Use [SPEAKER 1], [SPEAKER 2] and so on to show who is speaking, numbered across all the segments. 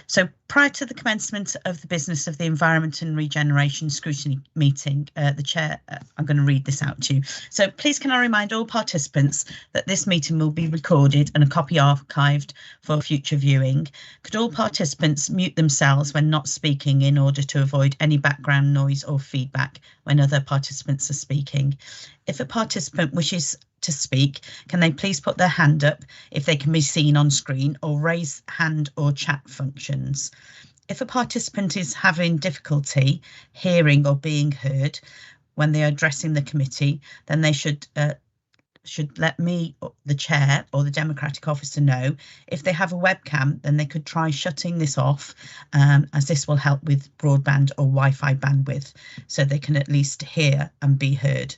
[SPEAKER 1] So prior to the commencement of the business of the Environment and Regeneration Scrutiny meeting, the Chair, I'm going to read this out to you. So please can I remind all participants that this meeting will be recorded and a copy archived for future viewing. Could all participants mute themselves when not speaking in order to avoid any background noise or feedback when other participants are speaking? If a participant wishes to speak, can they please put their hand up if they can be seen on screen, or raise hand or chat functions? If a participant is having difficulty hearing or being heard when they are addressing the committee, then they should let me, the chair, or the democratic officer know. If they have a webcam, then they could try shutting this off, as this will help with broadband or Wi-Fi bandwidth, so they can at least hear and be heard.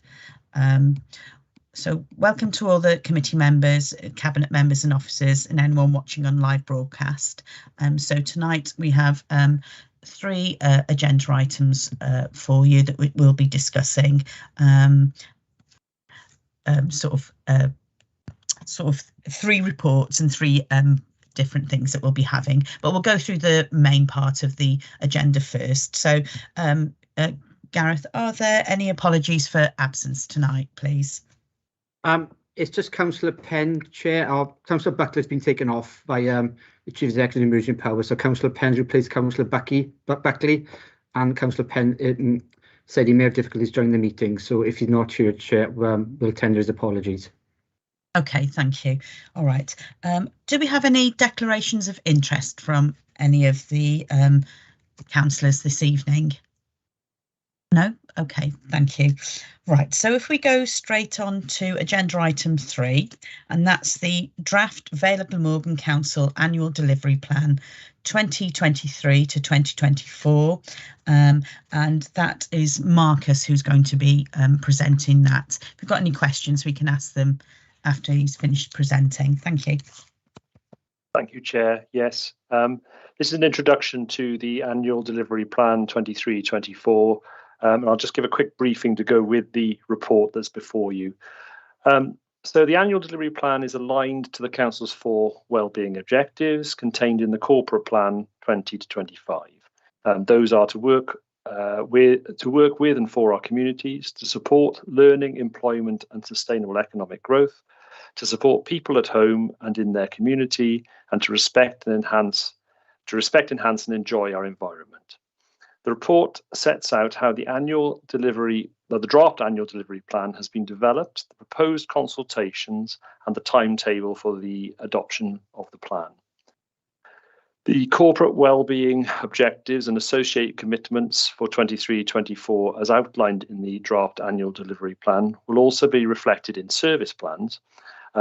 [SPEAKER 1] So welcome to all the committee members, cabinet members and officers, and anyone watching on live broadcast. So tonight we have 3 agenda items for you that we will be discussing. Sort of 3 reports and 3 different things that we'll be having, but we'll go through the main part of the agenda first. So Gareth, are there any apologies for absence tonight, please?
[SPEAKER 2] It's just Councillor Penn, Chair. Councillor Buckley's been taken off by the Chief Executive of Emergency Powers. So Councillor Penn's replaced Councillor Buckley, and Councillor Penn said he may have difficulties joining the meeting. So if he's not here, Chair, we'll tender his apologies.
[SPEAKER 1] OK, thank you. All right. Do we have any declarations of interest from any of the councillors this evening? No? OK, thank you. Right, so if we go straight on to agenda item 3, and that's the draft Vale of Glamorgan Council Annual Delivery Plan 2023 to 2024, and that is Marcus who's going to be presenting that. If we've got any questions, we can ask them after he's finished presenting. Thank you.
[SPEAKER 3] Thank you, Chair. Yes, this is an introduction to the Annual Delivery Plan 23-24. And I'll just give a quick briefing to go with the report that's before you. So the annual delivery plan is aligned to the Council's 4 wellbeing objectives contained in the Corporate Plan 20 to 25. Those are to work with and for our communities, to support learning, employment and sustainable economic growth, to support people at home and in their community, and to respect, enhance and enjoy our environment. The report sets out how the draft annual delivery plan has been developed, the proposed consultations, and the timetable for the adoption of the plan. The corporate wellbeing objectives and associated commitments for 23-24, as outlined in the draft annual delivery plan, will also be reflected in service plans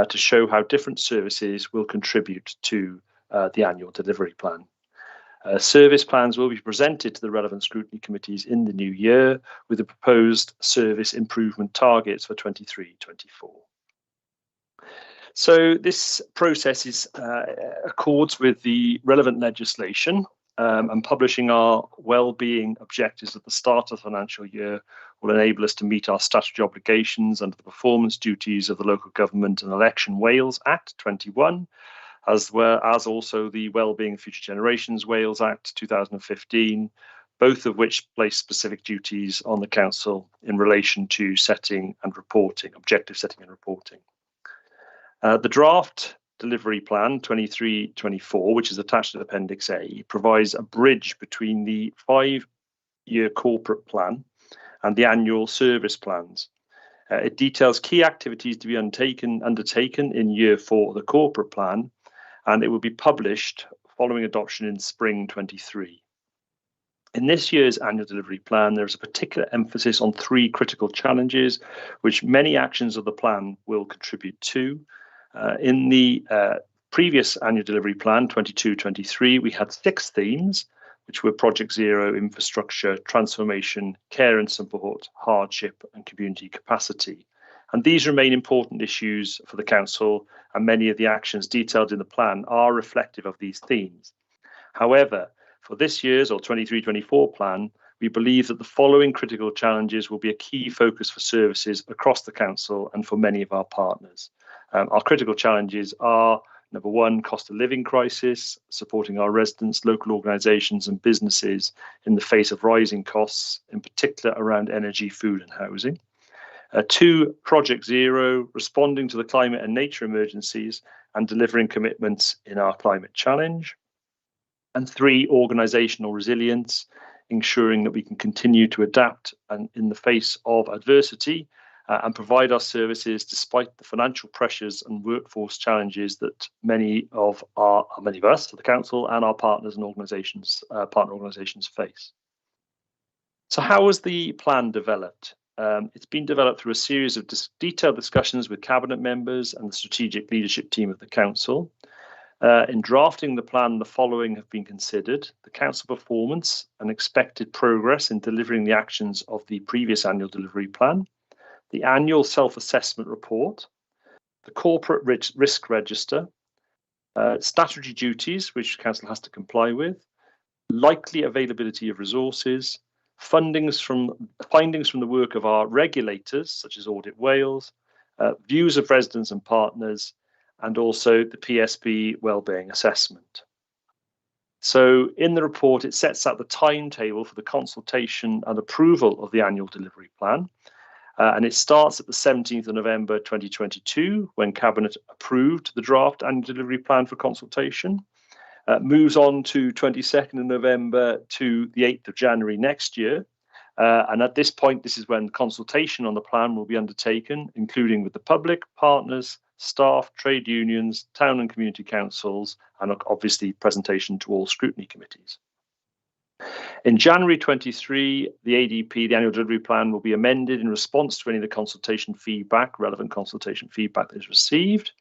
[SPEAKER 3] to show how different services will contribute to the annual delivery plan. Service plans will be presented to the relevant scrutiny committees in the new year with the proposed service improvement targets for 23-24. So this process accords with the relevant legislation, and publishing our wellbeing objectives at the start of the financial year will enable us to meet our statutory obligations under the performance duties of the Local Government and Election Wales Act 21, as well as also the Wellbeing and Future Generations Wales Act 2015, both of which place specific duties on the Council in relation to setting and reporting, objective setting and reporting. The draft delivery plan 23-24, which is attached to Appendix A, provides a bridge between the 5-year corporate plan and the annual service plans. It details key activities to be undertaken in year 4 of the corporate plan, and it will be published following adoption in spring 23. In this year's annual delivery plan, there is a particular emphasis on 3 critical challenges, which many actions of the plan will contribute to. In the previous annual delivery plan, 22-23, we had 6 themes, which were Project Zero, infrastructure, transformation, care and support, hardship, and community capacity. And these remain important issues for the Council, and many of the actions detailed in the plan are reflective of these themes. However, for this year's or 23-24 plan, we believe that the following critical challenges will be a key focus for services across the Council and for many of our partners. Our critical challenges are Number one, cost of living crisis, supporting our residents, local organisations and businesses in the face of rising costs, in particular around energy, food and housing. Two, Project Zero, responding to the climate and nature emergencies and delivering commitments in our climate challenge. And three, organisational resilience, ensuring that we can continue to adapt and in the face of adversity and provide our services despite the financial pressures and workforce challenges that many of us, the council, and our partners and organisations, partner organisations face. So how was the plan developed? It's been developed through a series of detailed discussions with cabinet members and the strategic leadership team of the council. In drafting the plan, the following have been considered: the council performance and expected progress in delivering the actions of the previous annual delivery plan, the annual self-assessment report, the corporate risk register, statutory duties which council has to comply with, likely availability of resources, findings from the work of our regulators such as Audit Wales, views of residents and partners, and also the PSB wellbeing assessment. So in the report, it sets out the timetable for the consultation and approval of the annual delivery plan. And it starts at the 17th of November 2022, when Cabinet approved the draft annual delivery plan for consultation. Moves on to 22nd of November to the 8th of January next year. And at this point, this is when consultation on the plan will be undertaken, including with the public, partners, staff, trade unions, town and community councils, and obviously presentation to all scrutiny committees. In January 23, the ADP, the annual delivery plan, will be amended in response to any of the consultation feedback, relevant consultation feedback that is received.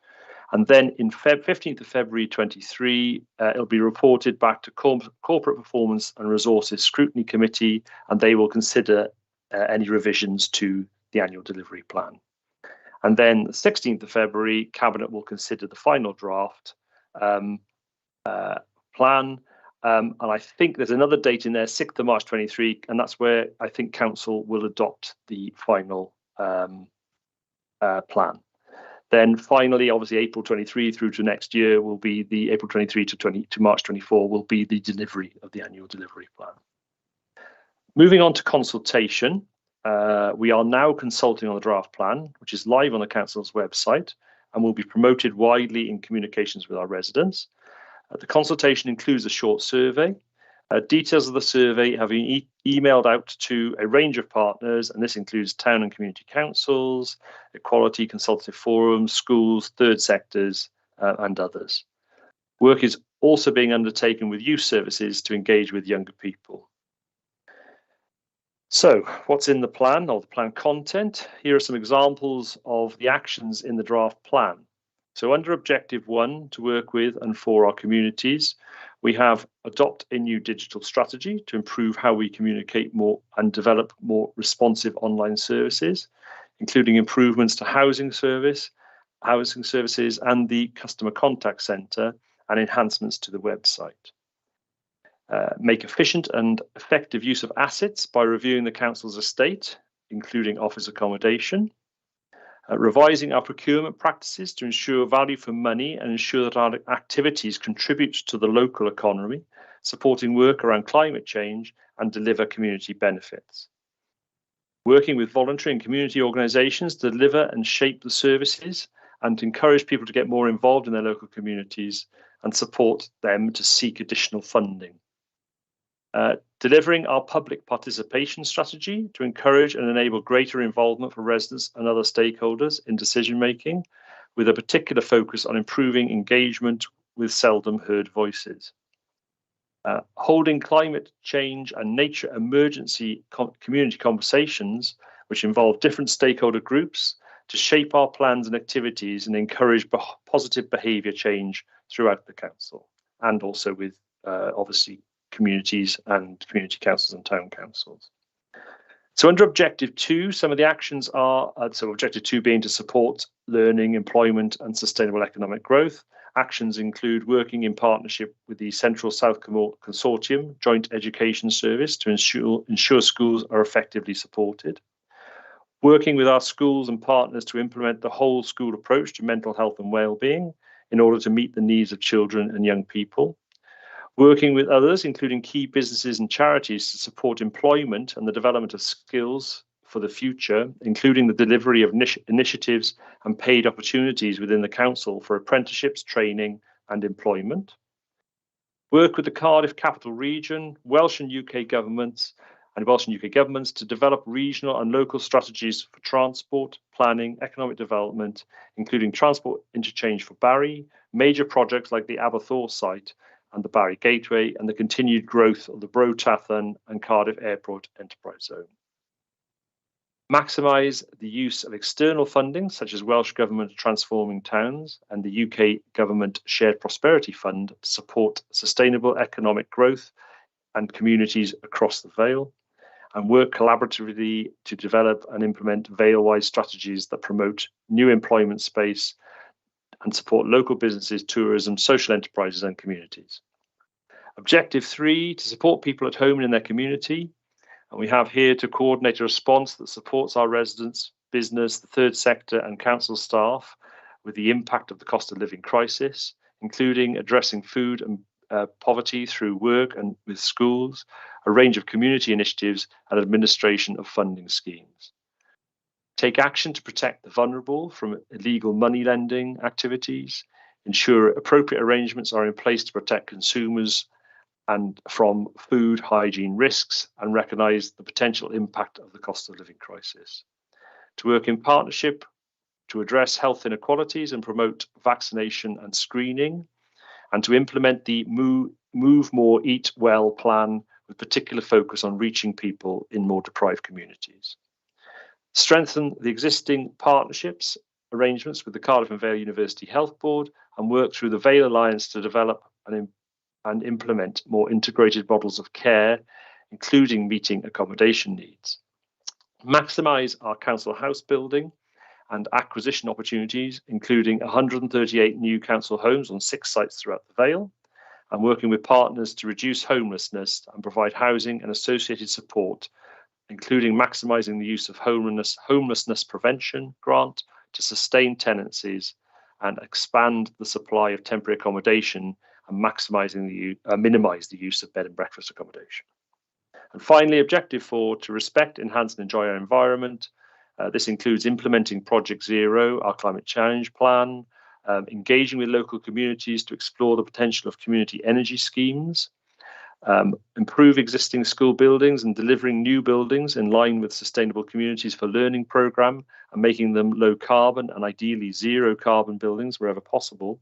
[SPEAKER 3] And then in 15th of February 23, it'll be reported back to Corporate Performance and Resources Scrutiny Committee, and they will consider any revisions to the annual delivery plan. And then the 16th of February, Cabinet will consider the final draft plan. And I think there's another date in there, 6th of March 23, and that's where I think Council will adopt the final plan. Then finally, obviously, April 23 through to next year will be the April 23 to March 24 will be the delivery of the annual delivery plan. Moving on to consultation, we are now consulting on the draft plan, which is live on the Council's website and will be promoted widely in communications with our residents. The consultation includes a short survey. Details of the survey have been emailed out to a range of partners, and this includes town and community councils, equality consultative forums, schools, third sectors, and others. Work is also being undertaken with youth services to engage with younger people. So, what's in the plan or the plan content? Here are some examples of the actions in the draft plan. So under Objective 1, to work with and for our communities, we have adopt a new digital strategy to improve how we communicate more and develop more responsive online services, including improvements to housing services and the customer contact centre, and enhancements to the website. Make efficient and effective use of assets by reviewing the council's estate, including office accommodation. Revising our procurement practices to ensure value for money and ensure that our activities contribute to the local economy, supporting work around climate change and deliver community benefits. Working with voluntary and community organisations to deliver and shape the services and to encourage people to get more involved in their local communities and support them to seek additional funding. Delivering our public participation strategy to encourage and enable greater involvement for residents and other stakeholders in decision making, with a particular focus on improving engagement with seldom heard voices. Holding climate change and nature emergency community conversations, which involve different stakeholder groups, to shape our plans and activities and encourage positive behaviour change throughout the council, and also with obviously communities and community councils and town councils. So under Objective 2, some of the actions are, so Objective 2 being to support learning, employment and sustainable economic growth. Actions include working in partnership with the Central South Consortium Joint Education Service to ensure schools are effectively supported. Working with our schools and partners to implement the whole school approach to mental health and wellbeing, in order to meet the needs of children and young people. Working with others, including key businesses and charities, to support employment and the development of skills for the future, including the delivery of initiatives and paid opportunities within the council for apprenticeships, training and employment. Work with the Cardiff Capital Region, Welsh and UK governments to develop regional and local strategies for transport, planning, economic development, including transport interchange for Barry, major projects like the Aberthaw site and the Barry Gateway, and the continued growth of the Bro Tathan and Cardiff Airport Enterprise Zone. Maximise the use of external funding, such as Welsh Government Transforming Towns and the UK Government Shared Prosperity Fund, to support sustainable economic growth and communities across the Vale, and work collaboratively to develop and implement Vale-wide strategies that promote new employment space and support local businesses, tourism, social enterprises and communities. Objective 3, to support people at home and in their community. And we have here to coordinate a response that supports our residents, business, the third sector and council staff with the impact of the cost of living crisis, including addressing food and poverty through work and with schools, a range of community initiatives and administration of funding schemes. Take action to protect the vulnerable from illegal money lending activities, ensure appropriate arrangements are in place to protect consumers and from food hygiene risks, and recognise the potential impact of the cost of living crisis. To work in partnership to address health inequalities and promote vaccination and screening, and to implement the Move More, Eat Well plan with particular focus on reaching people in more deprived communities. Strengthen the existing partnerships arrangements with the Cardiff and Vale University Health Board, and work through the Vale Alliance to develop and implement more integrated models of care, including meeting accommodation needs. Maximise our council house building and acquisition opportunities, including 138 new council homes on 6 sites throughout the Vale, and working with partners to reduce homelessness and provide housing and associated support, including maximising the use of homelessness prevention grant to sustain tenancies and expand the supply of temporary accommodation and minimise the use of bed and breakfast accommodation. And finally, Objective 4, to respect, enhance and enjoy our environment. This includes implementing Project Zero, our climate challenge plan, engaging with local communities to explore the potential of community energy schemes, improve existing school buildings and delivering new buildings in line with Sustainable Communities for Learning programme and making them low carbon and ideally zero carbon buildings wherever possible.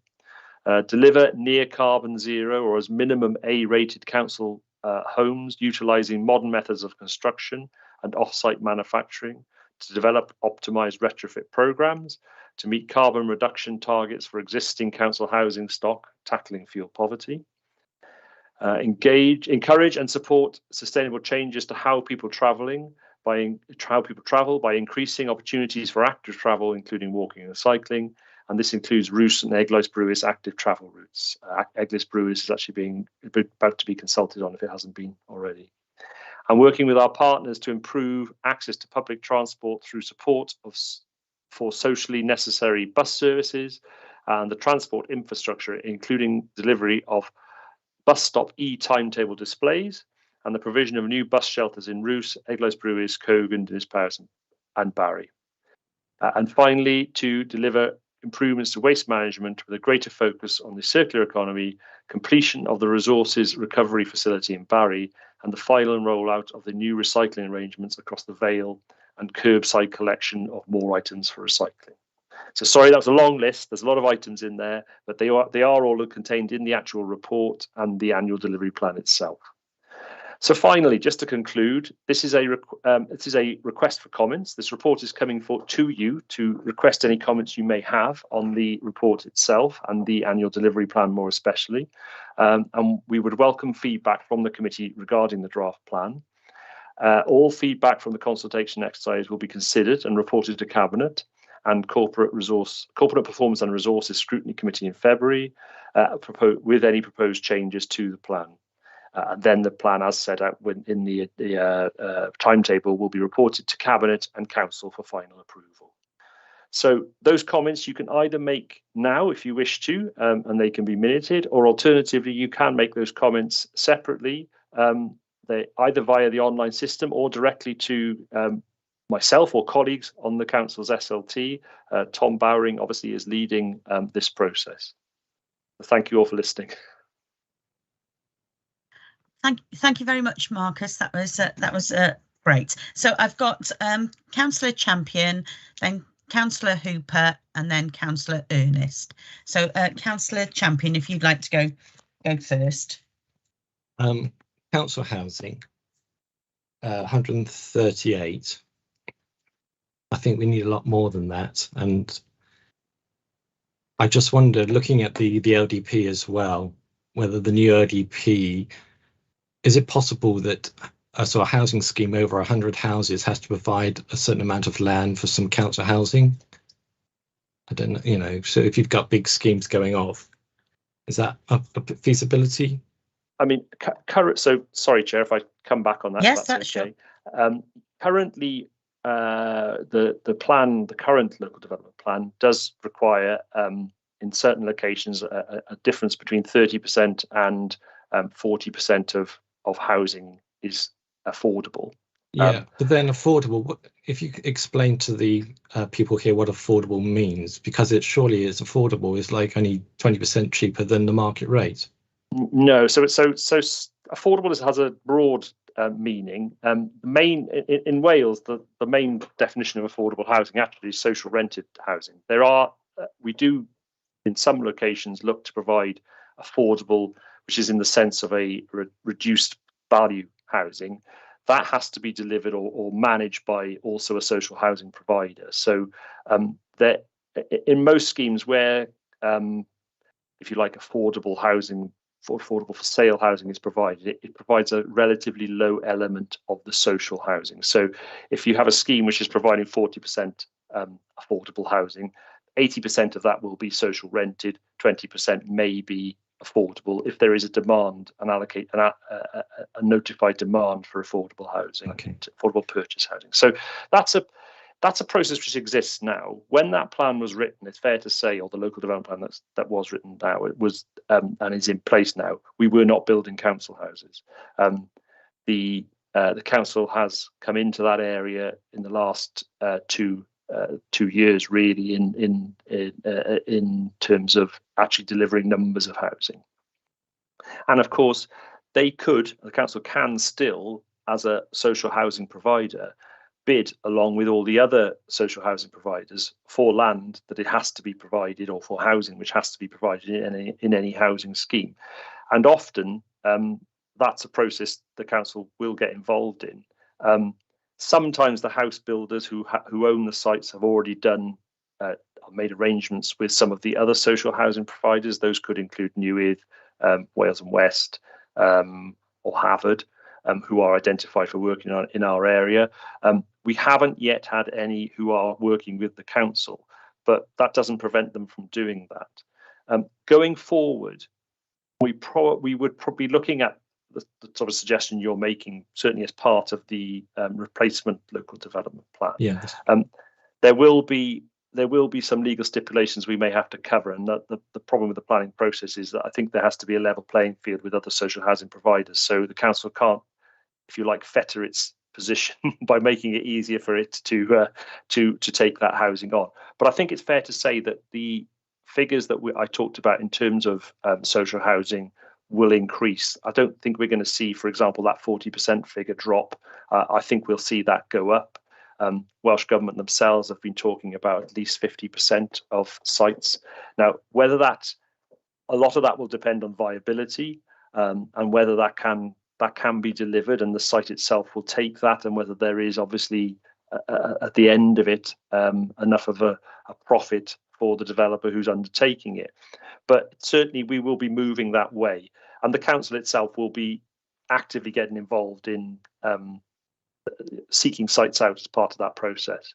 [SPEAKER 3] Deliver near carbon zero or as minimum A-rated council homes utilising modern methods of construction and off-site manufacturing, to develop optimised retrofit programmes, to meet carbon reduction targets for existing council housing stock, tackling fuel poverty. Encourage and support sustainable changes to how people travel by increasing opportunities for active travel, including walking and cycling. And this includes Rhys and Eglwys Brewis active travel routes. Eglwys Brewis is actually about to be consulted on if it hasn't been already. And working with our partners to improve access to public transport through support for socially necessary bus services and the transport infrastructure, including delivery of bus stop e-timetable displays and the provision of new bus shelters in Rhys, Eglwys Brewis, Cogan, Dinas Powys and Barry. And finally, to deliver improvements to waste management with a greater focus on the circular economy, completion of the resources recovery facility in Barry, and the final rollout of the new recycling arrangements across the Vale and curbside collection of more items for recycling. So sorry, that was a long list. There's a lot of items in there, but they are all contained in the actual report and the annual delivery plan itself. So finally, just to conclude, this is a request for comments. This report is coming to you to request any comments you may have on the report itself and the annual delivery plan more especially. And we would welcome feedback from the committee regarding the draft plan. All feedback from the consultation exercise will be considered and reported to Cabinet and Corporate Performance and Resources Scrutiny Committee in February, with any proposed changes to the plan. And then the plan, as set out in the timetable, will be reported to Cabinet and Council for final approval. So those comments you can either make now if you wish to, and they can be minuted, or alternatively, you can make those comments separately, they either via the online system or directly to myself or colleagues on the council's SLT. Tom Bowering obviously is leading this process. Thank you all for listening.
[SPEAKER 1] Thank you very much, Marcus. That was great. So I've got Councillor Champion, then Councillor Hooper, and then Councillor Ernest. So Councillor Champion, if you'd like to go first.
[SPEAKER 4] Council housing, 138. I think we need a lot more than that, and I just wondered, looking at the LDP as well, whether the new LDP, is it possible that a sort of housing scheme over 100 houses has to provide a certain amount of land for some council housing? I don't know, you know, so if you've got big schemes going off, is that a feasibility?
[SPEAKER 3] I mean, so sorry, Chair, if I come back on that.
[SPEAKER 1] Yes, that's okay.
[SPEAKER 3] Sure. Currently, the plan, the current local development plan, does require, in certain locations, a difference between 30% and 40% of housing is affordable.
[SPEAKER 4] Yeah, but then affordable, if you explain to the people here what affordable means, because it surely is affordable, is like only 20% cheaper than the market rate.
[SPEAKER 3] No, so affordable has a broad meaning. The main in Wales, the main definition of affordable housing actually is social rented housing. There are we do in some locations look to provide affordable, which is in the sense of a reduced value housing. That has to be delivered or managed by also a social housing provider. So that in most schemes where, if you like, affordable housing, affordable for sale housing is provided, it provides a relatively low element of the social housing. So if you have a scheme which is providing 40% affordable housing, 80% of that will be social rented, 20% may be affordable if there is a demand and allocate a notified demand for affordable housing,
[SPEAKER 4] okay,
[SPEAKER 3] affordable purchase housing. So that's a process which exists now. When that plan was written, it's fair to say, or the local development plan that was written now, it was and is in place now, we were not building council houses. The council has come into that area in the last 2 years, really, in terms of actually delivering numbers of housing. And of course, the council can still, as a social housing provider, bid along with all the other social housing providers for land that it has to be provided, or for housing which has to be provided in any housing scheme. And often that's a process the council will get involved in. Sometimes the house builders who own the sites have already made arrangements with some of the other social housing providers. Those could include Newydd, Wales and West, or Harvard, who are identified for working in our area. We haven't yet had any who are working with the council, but that doesn't prevent them from doing that. Going forward, we would probably be looking at the sort of suggestion you're making, certainly as part of the replacement local development plan.
[SPEAKER 4] Yeah.
[SPEAKER 3] There will be some legal stipulations we may have to cover, and the problem with the planning process is that I think there has to be a level playing field with other social housing providers. So the council can't, if you like, fetter its position by making it easier for it to take that housing on. But I think it's fair to say that the figures that I talked about in terms of social housing will increase. I don't think we're going to see, for example, that 40% figure drop. I think we'll see that go up. Welsh Government themselves have been talking about at least 50% of sites. Now, whether a lot of that will depend on viability, and whether that can be delivered and the site itself will take that, and whether there is obviously at the end of it enough of a profit for the developer who's undertaking it. But certainly we will be moving that way, and the council itself will be actively getting involved in seeking sites out as part of that process.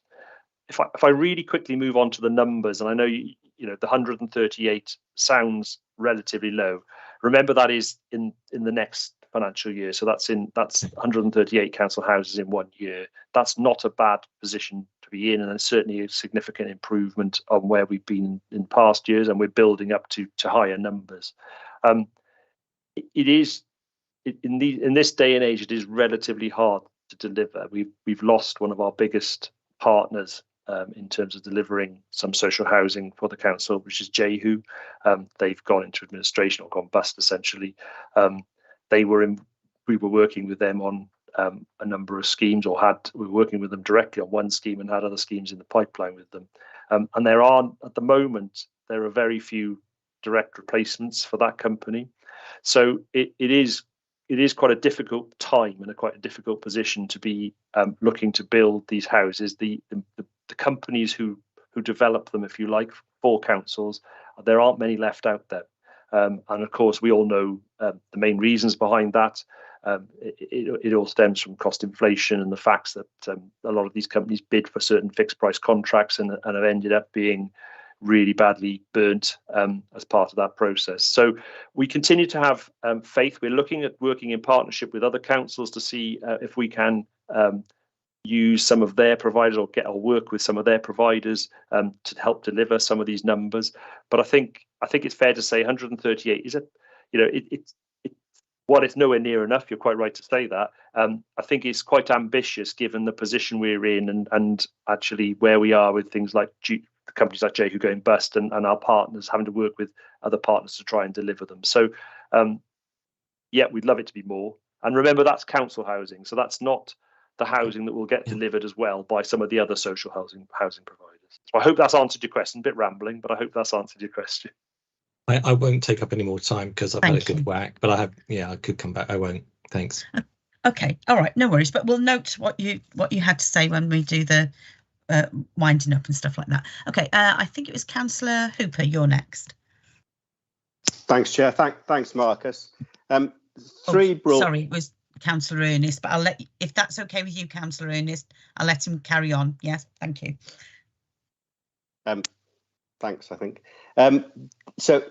[SPEAKER 3] If I really quickly move on to the numbers, and I know you know the 138 sounds relatively low. Remember, that is in the next financial year, so that's 138 council houses in 1 year. That's not a bad position to to be in, and it's certainly a significant improvement on where we've been in past years, and we're building up to higher numbers. In this day and age, it is relatively hard to deliver. We've lost one of our biggest partners in terms of delivering some social housing for the council, which is Jehu. They've gone into administration or gone bust, essentially. We were working with them on a number of schemes, we were working with them directly on one scheme and had other schemes in the pipeline with them. And at the moment, there are very few direct replacements for that company. So it is quite a difficult time and quite a difficult position to be looking to build these houses. The companies who develop them, if you like, for councils, there aren't many left out there. And of course, we all know the main reasons behind that. It all stems from cost inflation and the facts that a lot of these companies bid for certain fixed price contracts and have ended up being really badly burnt as part of that process. So we continue to have faith. We're looking at working in partnership with other councils to see if we can use some of their providers or work with some of their providers to help deliver some of these numbers. But I think it's fair to say 138 is while it's nowhere near enough, you're quite right to say that. I think it's quite ambitious given the position we're in and actually where we are with things like companies like Jehu going bust and our partners having to work with other partners to try and deliver them. So, we'd love it to be more. And remember, that's council housing. So that's not the housing that will get delivered as well by some of the other social housing providers. So I hope that's answered your question. A bit rambling, but I hope that's answered your question.
[SPEAKER 4] I won't take up any more time because I've had a good whack, but I could come back. I won't. Thanks.
[SPEAKER 1] Okay. All right. No worries. But we'll note what you had to say when we do the winding up and stuff like that. Okay. I think it was Councillor Hooper. You're next.
[SPEAKER 5] Thanks, Chair. Thanks, Marcus. Sorry,
[SPEAKER 1] it was Councillor Ernest, but I'll let you, if that's okay with you, Councillor Ernest, I'll let him carry on. Yes. Thank you.
[SPEAKER 5] Thanks, I think. So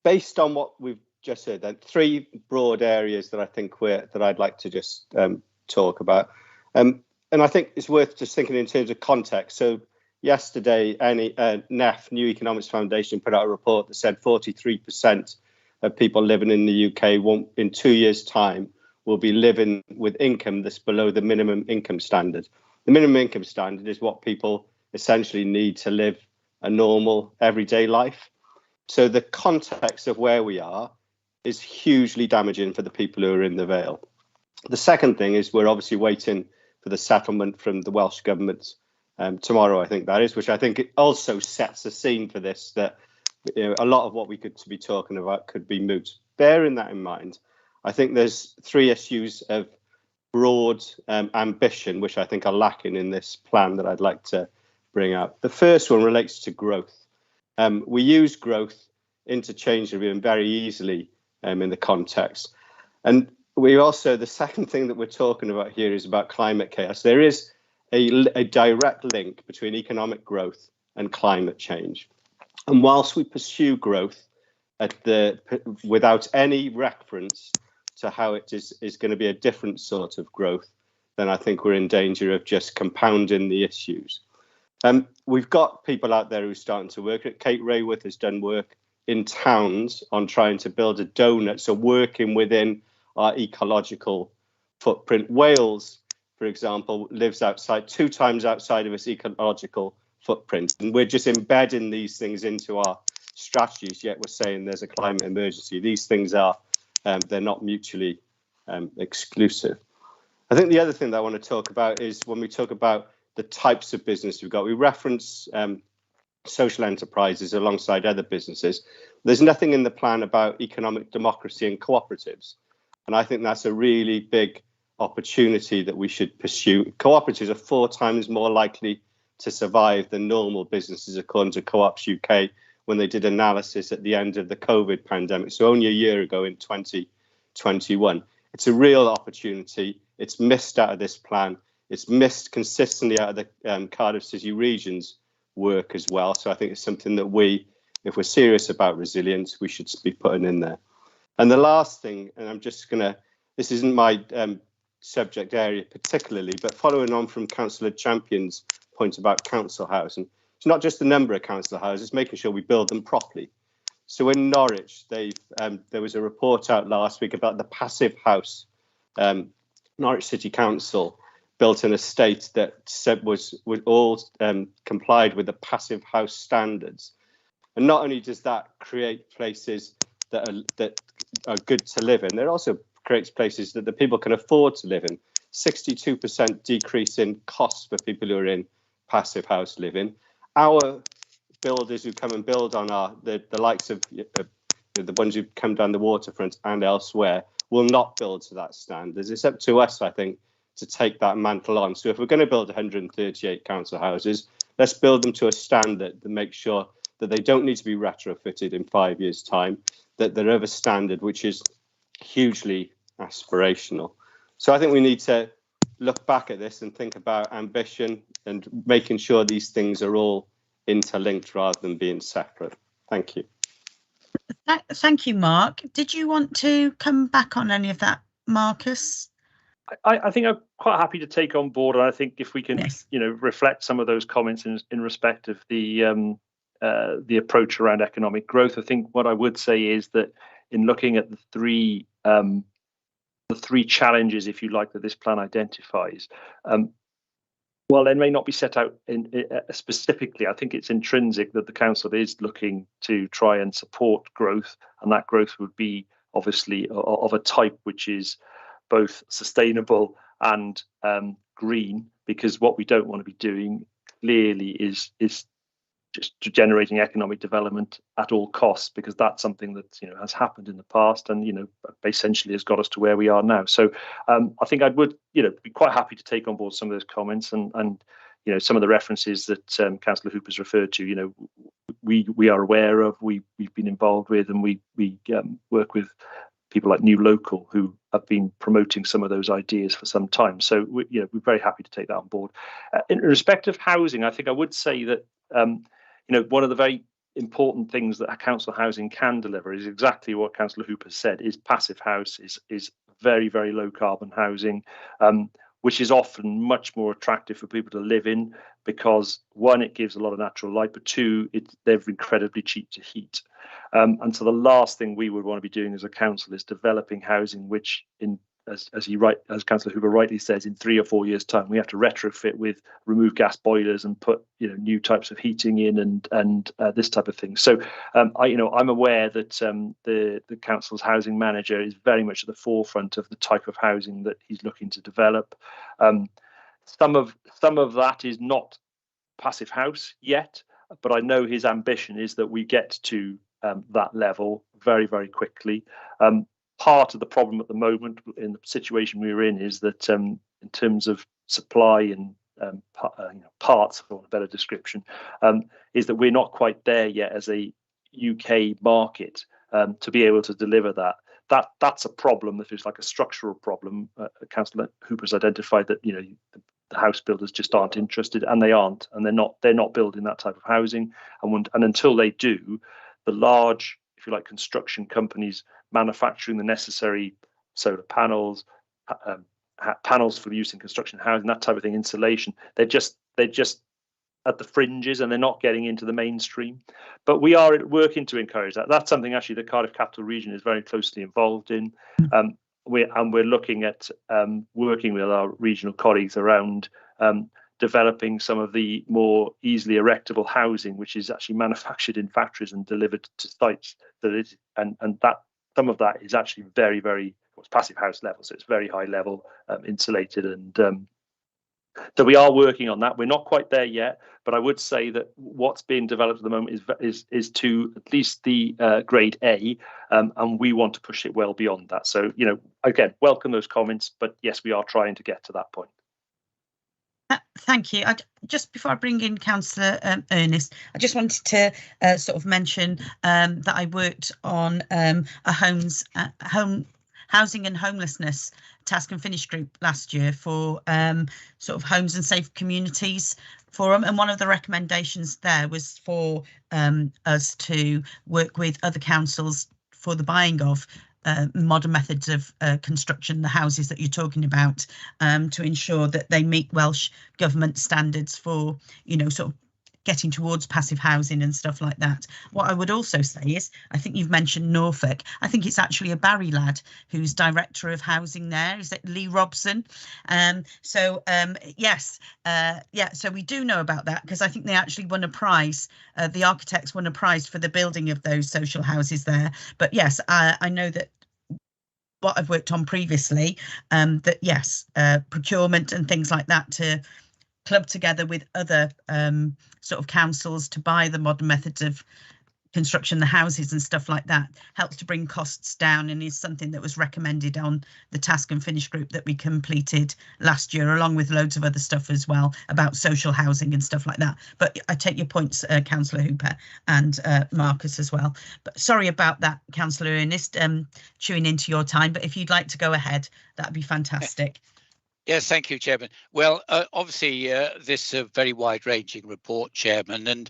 [SPEAKER 5] based on what we've just said, then 3 broad areas that I think that I'd like to just talk about. And I think it's worth just thinking in terms of context. So yesterday, NEF, New Economics Foundation, put out a report that said 43% of people living in the UK in 2 years' time will be living with income that's below the minimum income standard. The minimum income standard is what people essentially need to live a normal everyday life. So the context of where we are is hugely damaging for the people who are in the Vale. The second thing is we're obviously waiting for the settlement from the Welsh Government tomorrow, I think that is, which I think it also sets a scene for this, that a lot of what we could be talking about could be moot. Bearing that in mind, I think there's 3 issues of broad ambition, which I think are lacking in this plan that I'd like to bring up. The first one relates to growth. We use growth interchangeably and very easily in the context. And we also, the second thing that we're talking about here is about climate chaos. There is a direct link between economic growth and climate change. And whilst we pursue growth without any reference to how it is going to be a different sort of growth, then I think we're in danger of just compounding the issues. We've got people out there who are starting to work. Kate Rayworth has done work in towns on trying to build a donut, so working within our ecological footprint. Wales, for example, lives 2 times outside of its ecological footprint, and we're just embedding these things into our strategies, yet we're saying there's a climate emergency. These things are, they're not mutually exclusive. I think the other thing that I want to talk about is when we talk about the types of business we've got, we reference social enterprises alongside other businesses. There's nothing in the plan about economic democracy and cooperatives. And I think that's a really big opportunity that we should pursue. Cooperatives are 4 times more likely to survive than normal businesses, according to Co-ops UK, when they did analysis at the end of the COVID pandemic. So only a year ago in 2021. It's a real opportunity. It's missed out of this plan. It's missed consistently out of the Cardiff City Region's work as well. So I think it's something that we, if we're serious about resilience, we should be putting in there. And the last thing, and I'm just going to, this isn't my subject area particularly, but following on from Councillor Champion's point about council housing, it's not just the number of council houses, it's making sure we build them properly. So in Norwich, there was a report out last week about the passive house. Norwich City Council built an estate that was all complied with the passive house standards. And not only does that create places that are good to live in, it also creates places that the people can afford to live in. 62% decrease in costs for people who are in passive house living. Our builders who come and build on the likes of the ones who come down the waterfront and elsewhere will not build to that standard. It's up to us, I think, to take that mantle on. So if we're going to build 138 council houses, let's build them to a standard that makes sure that they don't need to be retrofitted in 5 years' time, that they're of a standard which is hugely aspirational. So I think we need to look back at this and think about ambition and making sure these things are all interlinked rather than being separate. Thank you.
[SPEAKER 1] Thank you, Mark. Did you want to come back on any of that, Marcus?
[SPEAKER 3] I think I'm quite happy to take on board, and I think if we can,
[SPEAKER 1] Yes,
[SPEAKER 3] reflect some of those comments in respect of the approach around economic growth. I think what I would say is that in looking at the three challenges, if you like, that this plan identifies, while they may not be set out specifically, I think it's intrinsic that the council is looking to try and support growth, and that growth would be obviously of a type which is both sustainable and green, because what we don't want to be doing clearly is just generating economic development at all costs, because that's something that has happened in the past and essentially has got us to where we are now. So I think I would be quite happy to take on board some of those comments and some of the references that Councillor Hooper's referred to. We are aware of, we've been involved with, and we work with people like New Local who have been promoting some of those ideas for some time. So we're very happy to take that on board. In respect of housing, I think I would say that one of the very important things that council housing can deliver is exactly what Councillor Hooper said, is passive house, is very, very low carbon housing, which is often much more attractive for people to live in because, one, it gives a lot of natural light, but two, they're incredibly cheap to heat. And so the last thing we would want to be doing as a council is developing housing which, as Councillor Hooper rightly says, in 3 or 4 years' time, we have to retrofit with remove gas boilers and put new types of heating in and this type of thing. So I'm aware that the council's housing manager is very much at the forefront of the type of housing that he's looking to develop. Some of that is not passive house yet, but I know his ambition is that we get to that level very, very quickly. Part of the problem at the moment in the situation we're in is that in terms of supply and parts, for a better description, is that we're not quite there yet as a UK market to be able to deliver that. That's a problem. That is like a structural problem. Councillor Hooper's identified that the house builders just aren't interested, and they aren't, and they're not building that type of housing. And until they do, the large, if you like, construction companies manufacturing the necessary solar panels, panels for use in construction housing, that type of thing, insulation, they're just at the fringes and they're not getting into the mainstream. But we are working to encourage that. That's something actually the Cardiff Capital Region is very closely involved in. We're looking at working with our regional colleagues around developing some of the more easily erectable housing, which is actually manufactured in factories and delivered to sites. That some of that is actually very, very passive house level, so it's very high level, insulated, and so we are working on that. We're not quite there yet, but I would say that what's being developed at the moment is to at least the grade A, and we want to push it well beyond that. So again, welcome those comments, but yes, we are trying to get to that point.
[SPEAKER 1] Thank you. Just before I bring in Councillor Ernest, I just wanted to sort of mention that I worked on a housing and homelessness task and finish group last year for sort of Homes and Safe Communities Forum, and one of the recommendations there was for us to work with other councils for the buying of modern methods of construction, the houses that you're talking about, to ensure that they meet Welsh Government standards for, sort of getting towards passive housing and stuff like that. What I would also say is, I think you've mentioned Norfolk. I think it's actually a Barry lad who's director of housing there. Is it Lee Robson? Yes, so we do know about that, because I think they actually won a prize. The architects won a prize for the building of those social houses there. But yes, I know that what I've worked on previously, that yes, procurement and things like that to club together with other sort of councils to buy the modern methods of construction, the houses and stuff like that, helps to bring costs down, and is something that was recommended on the task and finish group that we completed last year, along with loads of other stuff as well about social housing and stuff like that. But I take your points, Councillor Hooper and Marcus as well. But sorry about that, Councillor Ernest, chewing into your time, but if you'd like to go ahead, that'd be fantastic.
[SPEAKER 6] Yes, thank you, Chairman. Well, obviously, this is a very wide-ranging report, Chairman, and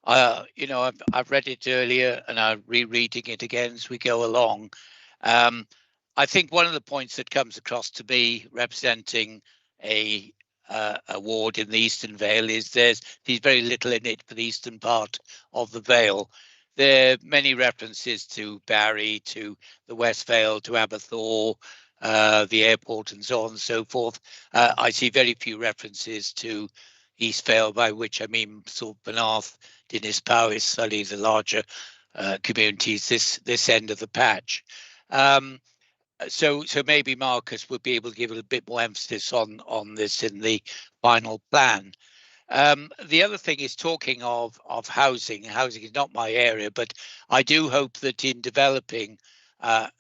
[SPEAKER 6] I've read it earlier and I'm rereading it again as we go along. I think one of the points that comes across to me, representing a ward in the Eastern Vale, is there's very little in it for the eastern part of the Vale. There are many references to Barry, to the West Vale, to Aberthaw, the airport and so on and so forth. I see very few references to East Vale, by which I mean sort of Penarth, Dinas Powys, Surrey, the larger communities this end of the patch. So maybe Marcus would be able to give a bit more emphasis on this in the final plan. The other thing is, talking of housing. Housing is not my area, but I do hope that in developing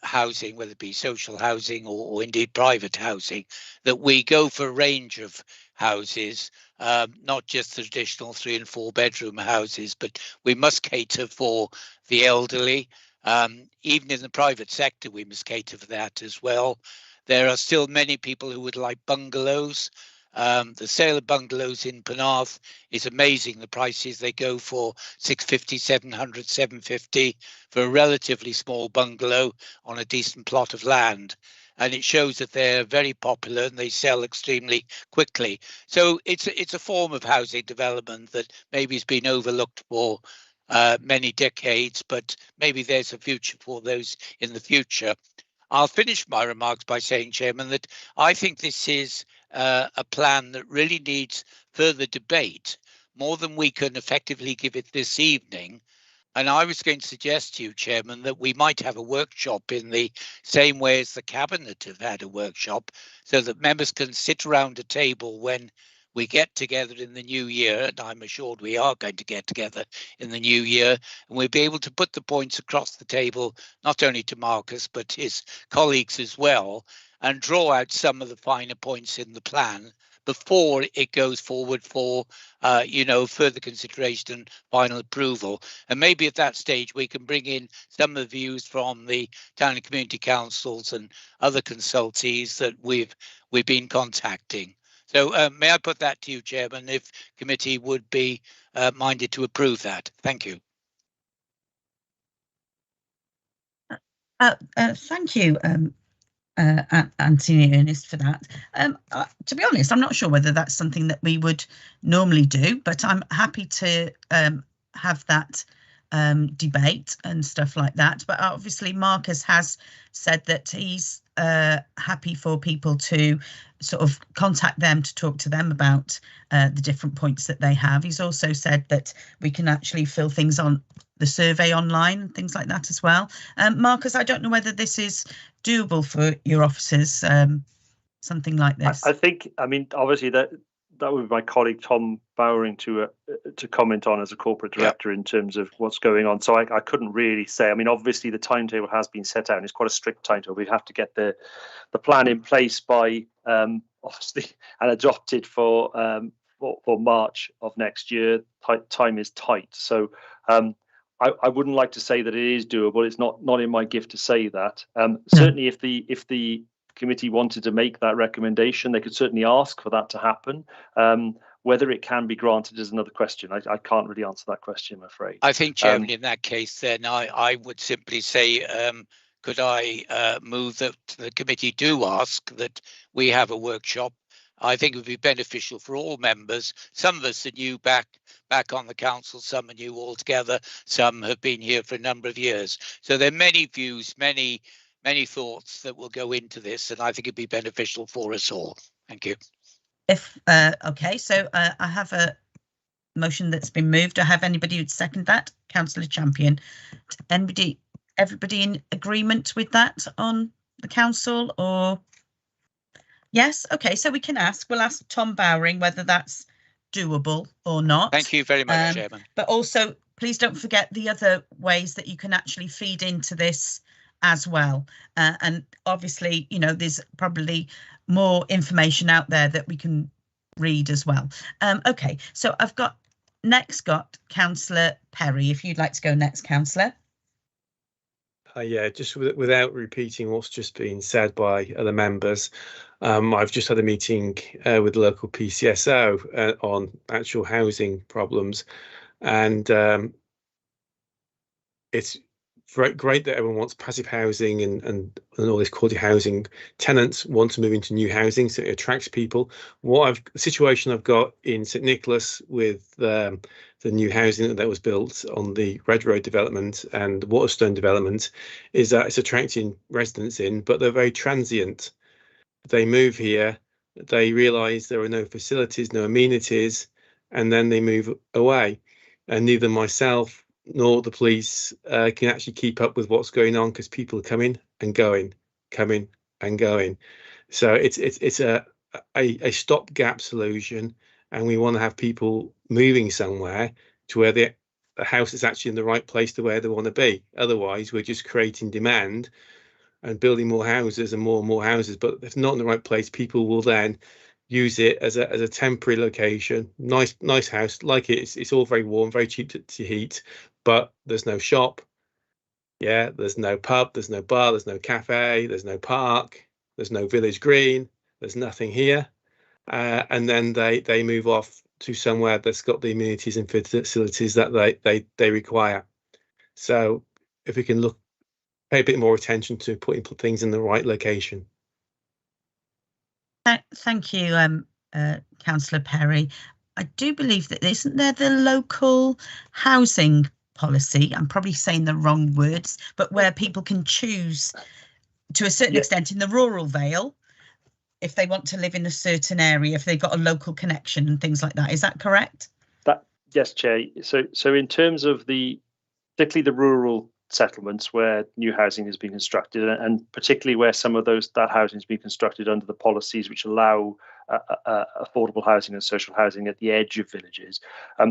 [SPEAKER 6] housing, whether it be social housing or indeed private housing, that we go for a range of houses, not just the traditional 3 and 4 bedroom houses, but we must cater for the elderly. Even in the private sector, we must cater for that as well. There are still many people who would like bungalows. The sale of bungalows in Penarth is amazing. The prices they go for, 650, 700, 750 for a relatively small bungalow on a decent plot of land. And it shows that they're very popular and they sell extremely quickly. So it's a form of housing development that maybe has been overlooked for many decades, but maybe there's a future for those in the future. I'll finish my remarks by saying, Chairman, that I think this is a plan that really needs further debate, more than we can effectively give it this evening. And I was going to suggest to you, Chairman, that we might have a workshop in the same way as the Cabinet have had a workshop, so that members can sit around a table when we get together in the new year, and I'm assured we are going to get together in the new year, and we'll be able to put the points across the table, not only to Marcus, but his colleagues as well, and draw out some of the finer points in the plan before it goes forward for, further consideration and final approval. And maybe at that stage, we can bring in some of the views from the town and community councils and other consultees that we've been contacting. So may I put that to you, Chairman, if committee would be minded to approve that? Thank you.
[SPEAKER 1] Thank you, Anthony Ernest, for that. To be honest, I'm not sure whether that's something that we would normally do, but I'm happy to have that debate and stuff like that. But obviously Marcus has said that he's happy for people to sort of contact them to talk to them about the different points that they have. He's also said that we can actually fill things on the survey online, things like that as well. Marcus, I don't know whether this is doable for your officers, something like this.
[SPEAKER 3] I think, I mean, obviously that would be my colleague Tom Bowering to comment on as a corporate director in terms of what's going on. So I couldn't really say. I mean, obviously the timetable has been set out and it's quite a strict timetable. We have to get the plan in place by obviously and adopted for March of next year. Time is tight. So I wouldn't like to say that it is doable. It's not in my gift to say that. Certainly if the committee wanted to make that recommendation, they could certainly ask for that to happen. Whether it can be granted is another question. I can't really answer that question, I'm afraid.
[SPEAKER 6] I think, Chairman, in that case, then I would simply say, could I move that the committee do ask that we have a workshop? I think it would be beneficial for all members. Some of us are new back on the council, some are new altogether, some have been here for a number of years. So there are many views, many thoughts that will go into this, and I think it'd be beneficial for us all. Thank you.
[SPEAKER 1] Okay, so I have a motion that's been moved. Do I have anybody who'd second that? Councillor Champion. Everybody in agreement with that on the council, or? Yes, okay, so we can ask. We'll ask Tom Bowring whether that's doable or not.
[SPEAKER 6] Thank you very much, Chairman.
[SPEAKER 1] But also, please don't forget the other ways that you can actually feed into this as well. And obviously, you know, there's probably more information out there that we can read as well. Okay, so I've got Councillor Perry. If you'd like to go next, Councillor.
[SPEAKER 7] Yeah, just without repeating what's just been said by other members, I've just had a meeting with the local PCSO on actual housing problems, and it's great that everyone wants passive housing and all this quality housing. Tenants want to move into new housing, so it attracts people. The situation I've got in St Nicholas with the new housing that was built on the Red Road development and the Waterstone development is that it's attracting residents in, but they're very transient. They move here, they realise there are no facilities, no amenities, and then they move away. And neither myself nor the police can actually keep up with what's going on, because people are coming and going. So it's a stopgap solution, and we want to have people moving somewhere to where the house is actually in the right place to where they want to be. Otherwise, we're just creating demand and building more houses and more houses. But if not in the right place, people will then use it as a temporary location. Nice house, like it's all very warm, very cheap to heat, but there's no shop. Yeah, there's no pub, there's no bar, there's no cafe, there's no park, there's no village green, there's nothing here. And then they move off to somewhere that's got the amenities and facilities that they require. So if we can pay a bit more attention to putting things in the right location.
[SPEAKER 1] Thank you, Councillor Perry. I do believe that isn't there the local housing policy? I'm probably saying the wrong words, but where people can choose to a certain extent in the rural Vale if they want to live in a certain area, if they've got a local connection and things like that. Is that correct?
[SPEAKER 3] Yes, Chair. So in terms of particularly the rural settlements where new housing has been constructed, and particularly where some of that housing has been constructed under the policies which allow affordable housing and social housing at the edge of villages,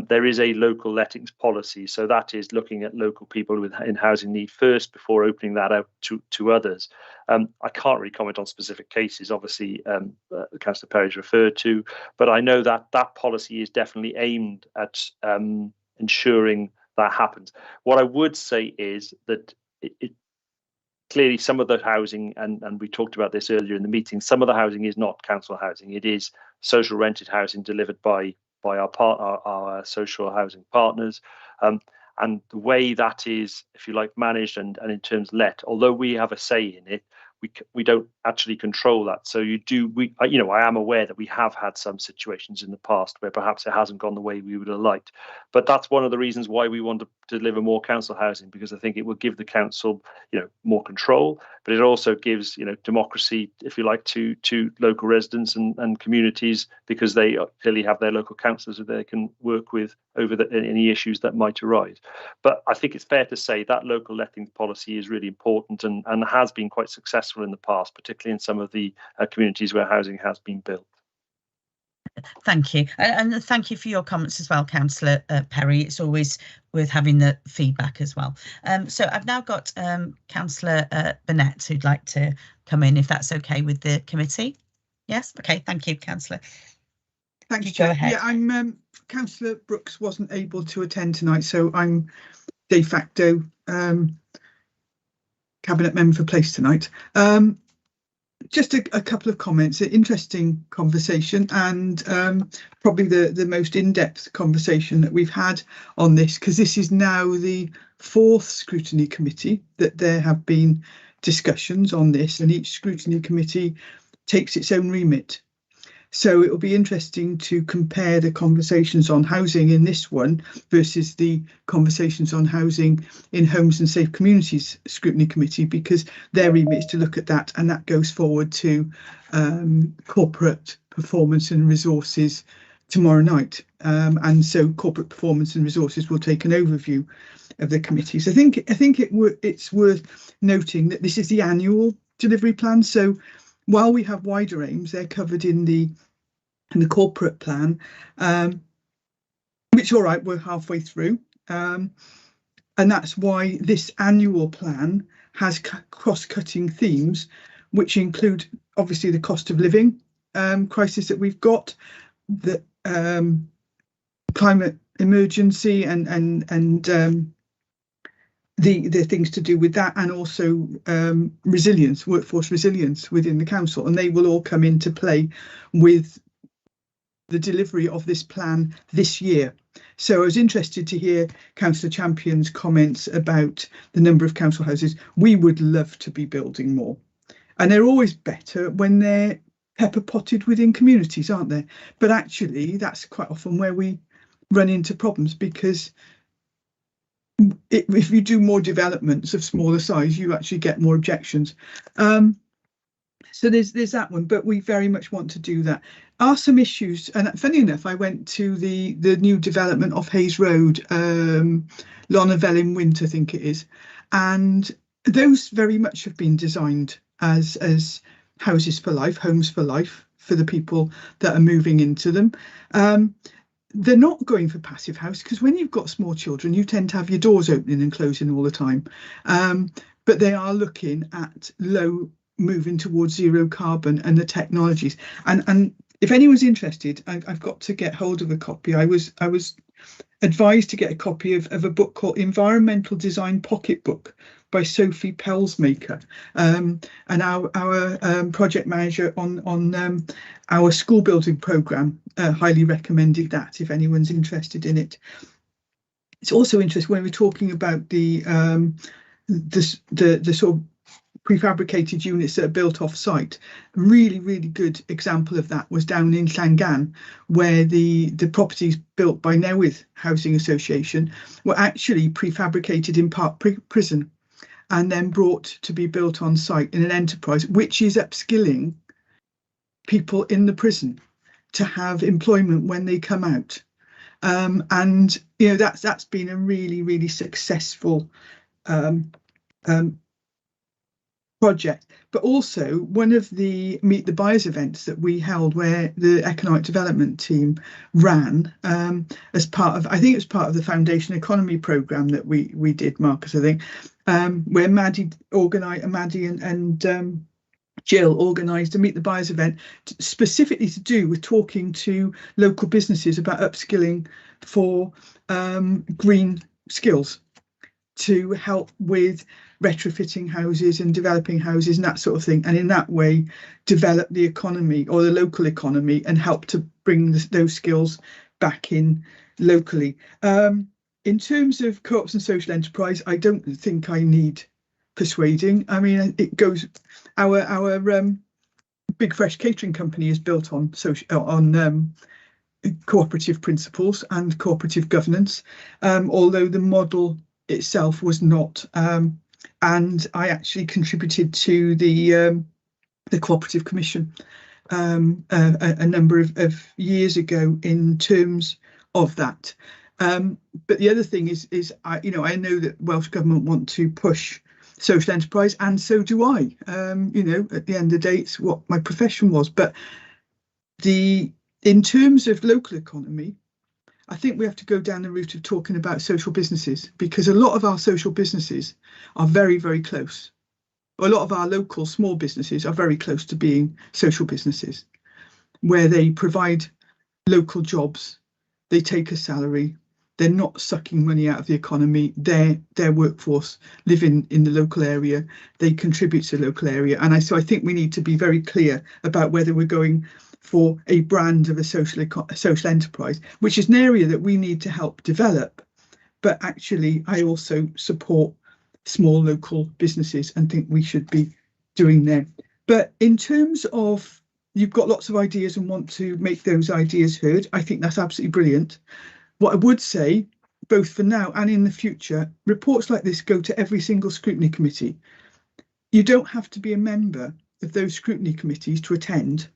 [SPEAKER 3] there is a local lettings policy. So that is looking at local people in housing need first before opening that out to others. I can't really comment on specific cases, obviously, Councillor Perry's referred to, but I know that policy is definitely aimed at ensuring that happens. What I would say is that it clearly some of the housing, and we talked about this earlier in the meeting, some of the housing is not council housing. It is social rented housing delivered by our social housing partners. And the way that is, if you like, managed and in terms let, although we have a say in it, we don't actually control that. So I am aware that we have had some situations in the past where perhaps it hasn't gone the way we would have liked. But that's one of the reasons why we want to deliver more council housing, because I think it will give the council, more control, but it also gives, democracy, if you like, to local residents and communities, because they clearly have their local councillors that they can work with over any issues that might arise. But I think it's fair to say that local lettings policy is really important and has been quite successful in the past, particularly in some of the communities where housing has been built.
[SPEAKER 1] Thank you, and thank you for your comments as well, Councillor Perry. It's always worth having the feedback as well. So I've now got Councillor Burnett who'd like to come in, if that's okay with the committee. Yes, okay, thank you, Councillor.
[SPEAKER 8] Thank you,
[SPEAKER 1] Go
[SPEAKER 8] Chair.
[SPEAKER 1] ahead.
[SPEAKER 8] Yeah, I'm Councillor Brooks wasn't able to attend tonight, so I'm de facto cabinet member for place tonight. Just a couple of comments. An interesting conversation, and probably the most in-depth conversation that we've had on this, because this is now the 4th scrutiny committee that there have been discussions on this, and each scrutiny committee takes its own remit. So it will be interesting to compare the conversations on housing in this one versus the conversations on housing in Homes and Safe Communities Scrutiny Committee, because their remit is to look at that, and that goes forward to corporate performance and resources tomorrow night. And so corporate performance and resources will take an overview of the committees. I think it's worth noting that this is the annual delivery plan. So while we have wider aims, they're covered in the corporate plan, which, all right, we're halfway through. And that's why this annual plan has cross-cutting themes, which include obviously the cost of living crisis that we've got, the climate emergency and the things to do with that, and also resilience, workforce resilience within the council, and they will all come into play with the delivery of this plan this year. So I was interested to hear Councillor Champion's comments about the number of council houses. We would love to be building more, and they're always better when they're pepper potted within communities, aren't they? But actually that's quite often where we run into problems, because if you do more developments of smaller size, you actually get more objections. So there's that one, but we very much want to do that. Are some issues, and funny enough, I went to the new development off Hayes Road, Lonavell Wint, I think it is, and those very much have been designed as houses for life, homes for life, for the people that are moving into them. They're not going for passive house, because when you've got small children, you tend to have your doors opening and closing all the time. But they are looking at moving towards zero carbon and the technologies. And if anyone's interested, I've got to get hold of a copy. I was advised to get a copy of a book called Environmental Design Pocketbook by Sophie Pelsmaker, and our project manager on our school building programme highly recommended that if anyone's interested in it. It's also interesting when we're talking about the sort of prefabricated units that are built off site. A really good example of that was down in Llangan, where the properties built by Newydd Housing Association were actually prefabricated in Park Prison and then brought to be built on site in an enterprise which is upskilling people in the prison to have employment when they come out. And you know, that's been a really successful project. But also one of the Meet the Buyers events that we held, where the economic development team ran as part of, I think it was part of the Foundation Economy programme that we did, Marcus, I think, where Maddie and Jill organised a Meet the Buyers event specifically to do with talking to local businesses about upskilling for green skills to help with retrofitting houses and developing houses and that sort of thing, and in that way develop the economy or the local economy and help to bring those skills back in locally. In terms of co-ops and social enterprise, I don't think I need persuading. I mean, it goes, our Big Fresh catering company is built on cooperative principles and cooperative governance, although the model itself was not. And I actually contributed to the Cooperative Commission a number of years ago in terms of that. But the other thing is I know that Welsh Government want to push social enterprise, and so do I. At the end of the day, it's what my profession was. But in terms of local economy, I think we have to go down the route of talking about social businesses, because a lot of our social businesses are very close. A lot of our local small businesses are very close to being social businesses, where they provide local jobs, they take a salary, they're not sucking money out of the economy, their workforce live in the local area, they contribute to the local area. And so I think we need to be very clear about whether we're going for a brand of a social enterprise, which is an area that we need to help develop. But actually, I also support small local businesses and think we should be doing them. But in terms of, you've got lots of ideas and want to make those ideas heard, I think that's absolutely brilliant. What I would say, both for now and in the future, reports like this go to every single scrutiny committee. You don't have to be a member of those scrutiny committees to attend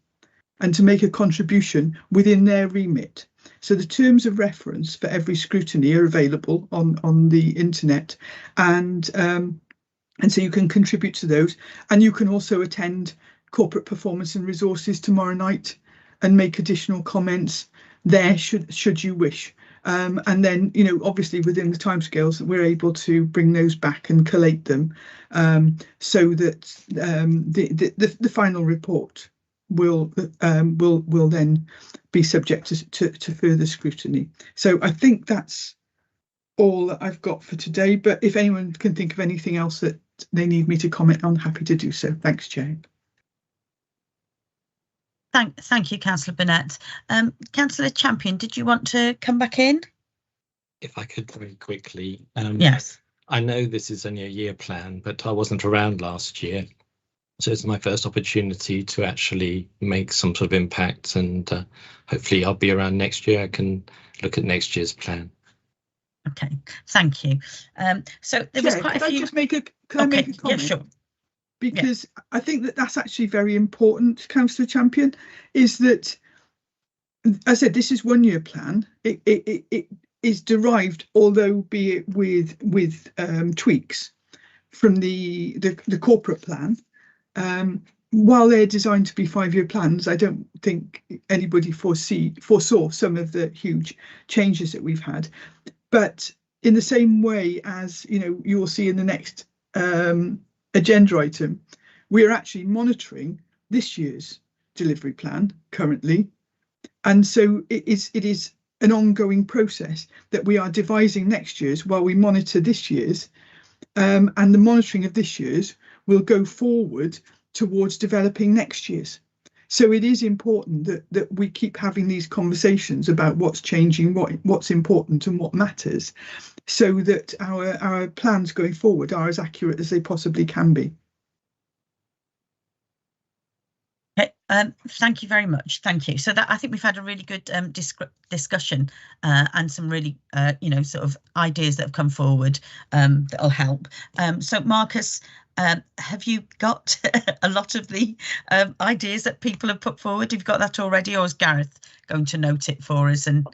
[SPEAKER 8] and to make a contribution within their remit. So the terms of reference for every scrutiny are available on the internet, and so you can contribute to those, and you can also attend corporate performance and resources tomorrow night and make additional comments there should you wish. And then, you know, obviously within the timescales, we're able to bring those back and collate them, so that the final report will then be subject to further scrutiny. So I think that's all that I've got for today. But if anyone can think of anything else that they need me to comment on, happy to do so. Thanks, Chair.
[SPEAKER 1] Thank you, Councillor Burnett. Councillor Champion, did you want to come back in?
[SPEAKER 4] If I could very quickly.
[SPEAKER 1] Yes.
[SPEAKER 4] I know this is only a year plan, but I wasn't around last year. So it's my first opportunity to actually make some sort of impact, and hopefully I'll be around next year. I can look at next year's plan.
[SPEAKER 1] Okay, thank you. So there was quite a few.
[SPEAKER 8] Can I make a comment?
[SPEAKER 1] Yeah, sure.
[SPEAKER 8] Because I think that's actually very important, Councillor Champion, is that, as I said, this is 1 year plan. It is derived, although be it with tweaks, from the corporate plan. While they're designed to be 5-year plans, I don't think anybody foresaw some of the huge changes that we've had. But in the same way as, you know, you will see in the next agenda item, we are actually monitoring this year's delivery plan currently, and so it is an ongoing process that we are devising next year's while we monitor this year's, and the monitoring of this year's will go forward towards developing next year's. So it is important that we keep having these conversations about what's changing, what's important and what matters, so that our plans going forward are as accurate as they possibly can be.
[SPEAKER 1] Okay, thank you very much. Thank you. So that, I think we've had a really good discussion and some really, you know, sort of ideas that have come forward that'll help. So Marcus, have you got a lot of the ideas that people have put forward? Have you got that already, or is Gareth going to note it for us and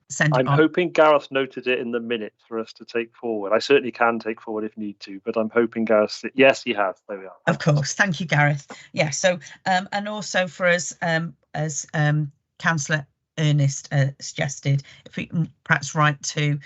[SPEAKER 1] send it on?
[SPEAKER 3] I'm hoping Gareth noted it in the minutes for us to take forward. I certainly can take forward if need to, but I'm hoping Gareth. Yes, he has. There we are.
[SPEAKER 1] Of course. Thank you, Gareth. Yeah. So and also for us, as Councillor Ernest suggested, if we can perhaps write to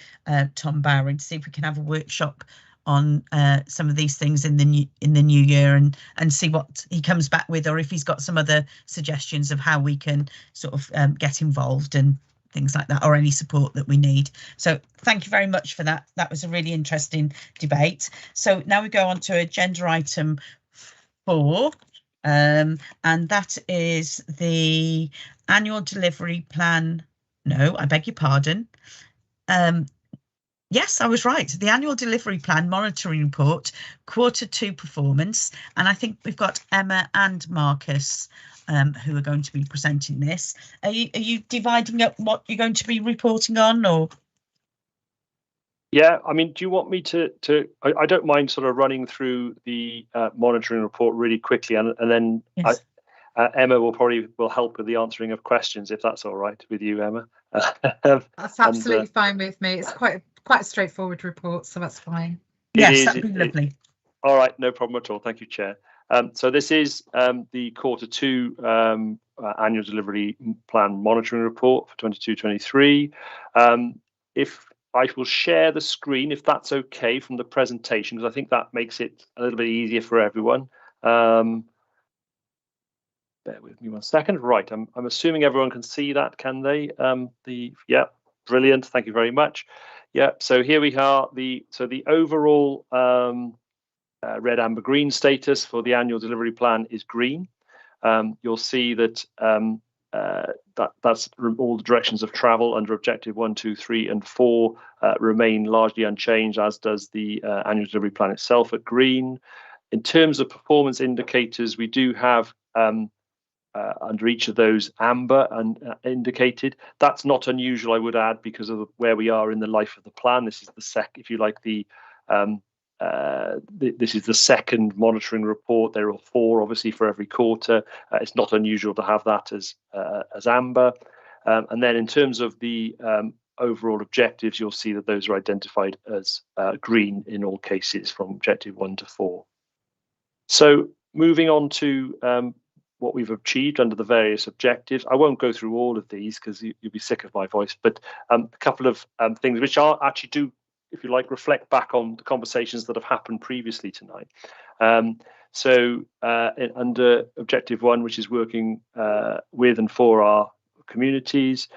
[SPEAKER 1] Tom Bowery to see if we can have a workshop on some of these things in the new year, and see what he comes back with, or if he's got some other suggestions of how we can sort of get involved and things like that, or any support that we need. So thank you very much for that. That was a really interesting debate. So now we go on to agenda item 4, and that is the annual delivery plan. No, I beg your pardon. Yes, I was right. The annual delivery plan monitoring report, Q2 performance. And I think we've got Emma and Marcus who are going to be presenting this. Are you dividing up what you're going to be reporting on, or?
[SPEAKER 3] Yeah, I mean, do you want me to I don't mind sort of running through the monitoring report really quickly, and then yes. Emma will help with the answering of questions, if that's all right with you, Emma.
[SPEAKER 9] That's absolutely fine with me. It's quite a straightforward report, so that's fine.
[SPEAKER 1] Yes, that'd be lovely.
[SPEAKER 3] All right, no problem at all. Thank you, Chair. So this is the Q2 annual delivery plan monitoring report for 22-23. If I will share the screen, if that's okay, from the presentation, because I think that makes it a little bit easier for everyone. Bear with me one second. Right, I'm assuming everyone can see that, can they? Yeah, brilliant. Thank you very much. Yeah, so here we are. The overall red, amber, green status for the annual delivery plan is green. You'll see that that's all the directions of travel under objective 1, 2, 3, and 4 remain largely unchanged, as does the annual delivery plan itself at green. In terms of performance indicators, we do have under each of those amber and indicated. That's not unusual, I would add, because of where we are in the life of the plan. This is the if you like, this is the second monitoring report. There are 4, obviously, for every quarter. It's not unusual to have that as amber. And then in terms of the overall objectives, you'll see that those are identified as green in all cases from objective 1 to 4. So moving on to what we've achieved under the various objectives. I won't go through all of these because you'll be sick of my voice, but a couple of things which are actually do, if you like, reflect back on the conversations that have happened previously tonight. So under objective 1, which is working with and for our communities,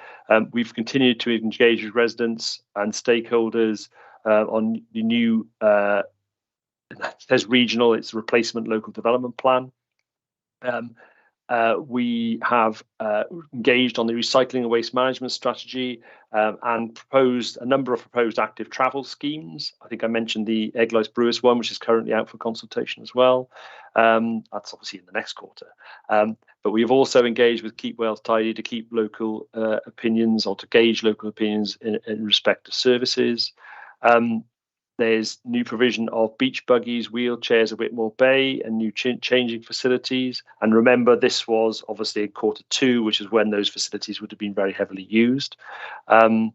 [SPEAKER 3] we've continued to engage with residents and stakeholders on the new, it says regional, it's replacement local development plan. We have engaged on the recycling and waste management strategy and proposed a number of proposed active travel schemes. I think I mentioned the Eglwys Brewis one, which is currently out for consultation as well. That's obviously in the next quarter. But we have also engaged with Keep Wales Tidy to keep local opinions, or to gauge local opinions in respect to services. There's new provision of beach buggies, wheelchairs at Whitmore Bay, and new changing facilities. And remember, this was obviously in quarter 2, which is when those facilities would have been very heavily used. And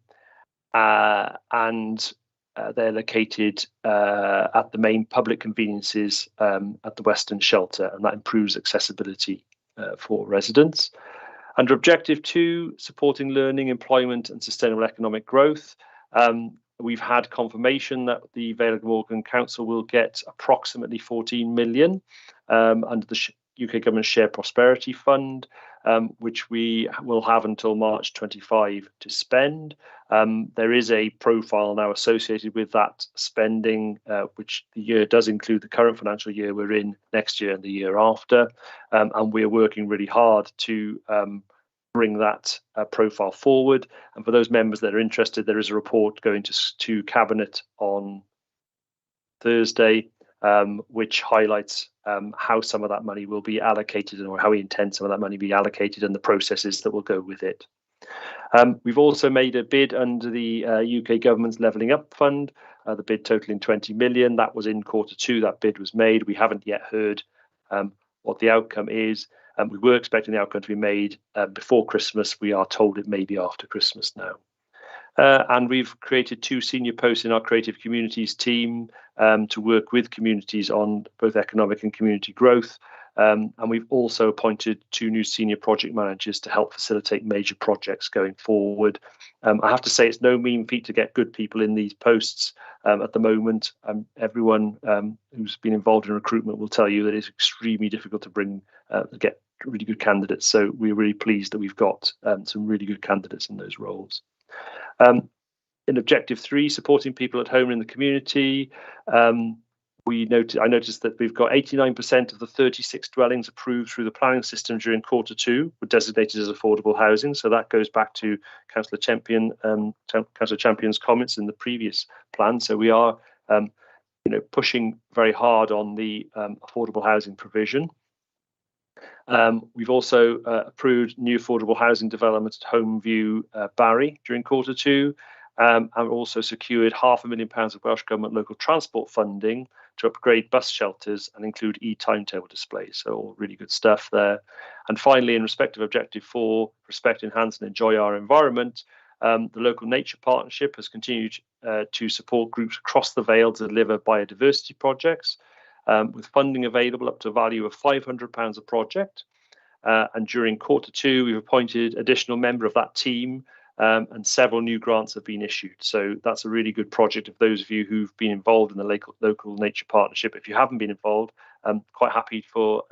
[SPEAKER 3] they're located at the main public conveniences at the Western Shelter, and that improves accessibility for residents. Under objective 2, supporting learning, employment, and sustainable economic growth. We've had confirmation that the Vale of Glamorgan Council will get approximately 14 million under the UK Government Share Prosperity Fund, which we will have until March 25 to spend. There is a profile now associated with that spending, which the year does include the current financial year we're in, next year and the year after. And we're working really hard to bring that profile forward. And for those members that are interested, there is a report going to Cabinet on Thursday, which highlights how some of that money will be allocated, or how we intend some of that money be allocated, and the processes that will go with it. We've also made a bid under the UK Government's Levelling Up Fund, the bid totaling 20 million. That was in quarter 2, that bid was made. We haven't yet heard what the outcome is. We were expecting the outcome to be made before Christmas. We are told it may be after Christmas now. And we've created 2 senior posts in our Creative Communities team to work with communities on both economic and community growth. And we've also appointed 2 new senior project managers to help facilitate major projects going forward. I have to say, it's no mean feat to get good people in these posts at the moment. Everyone who's been involved in recruitment will tell you that it's extremely difficult to get really good candidates. So we're really pleased that we've got some really good candidates in those roles. In objective 3, supporting people at home in the community, I noticed that we've got 89% of the 36 dwellings approved through the planning system during quarter 2 were designated as affordable housing. So that goes back to Councillor Champion's comments in the previous plan. So we are pushing very hard on the affordable housing provision. We've also approved new affordable housing development at Homeview Barry during quarter 2, and also secured £500,000 of Welsh Government local transport funding to upgrade bus shelters and include e-timetable displays. So all really good stuff there. And finally, in respect of objective 4, respect, enhance and enjoy our environment, the local nature partnership has continued to support groups across the Vale to deliver biodiversity projects, with funding available up to a value of £500 a project. And during quarter 2, we've appointed additional member of that team, and several new grants have been issued. So that's a really good project. Of those of you who've been involved in the local nature partnership, if you haven't been involved, I'm quite happy for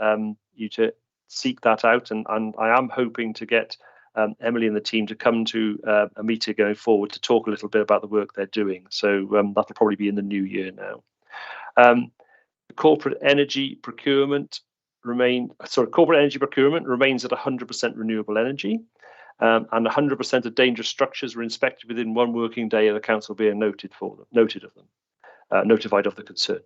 [SPEAKER 3] you to seek that out. And I am hoping to get Emily and the team to come to a meeting going forward to talk a little bit about the work they're doing. So that'll probably be in the new year now. Corporate energy procurement corporate energy procurement remains at 100% renewable energy, and 100% of dangerous structures were inspected within 1 working day of the council being notified of the concern.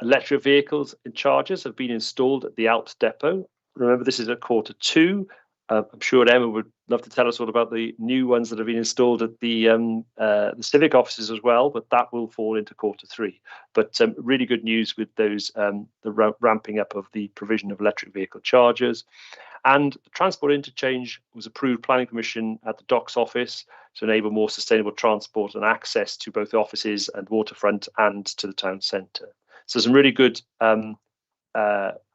[SPEAKER 3] Electric vehicles and chargers have been installed at the Alps depot. Remember, this is at Q2. I'm sure Emma would love to tell us all about the new ones that have been installed at the civic offices as well, but that will fall into Q3. But really good news with those, the ramping up of the provision of electric vehicle chargers. And the transport interchange was approved planning permission at the docks office to enable more sustainable transport and access to both the offices and waterfront and to the town centre. So some really good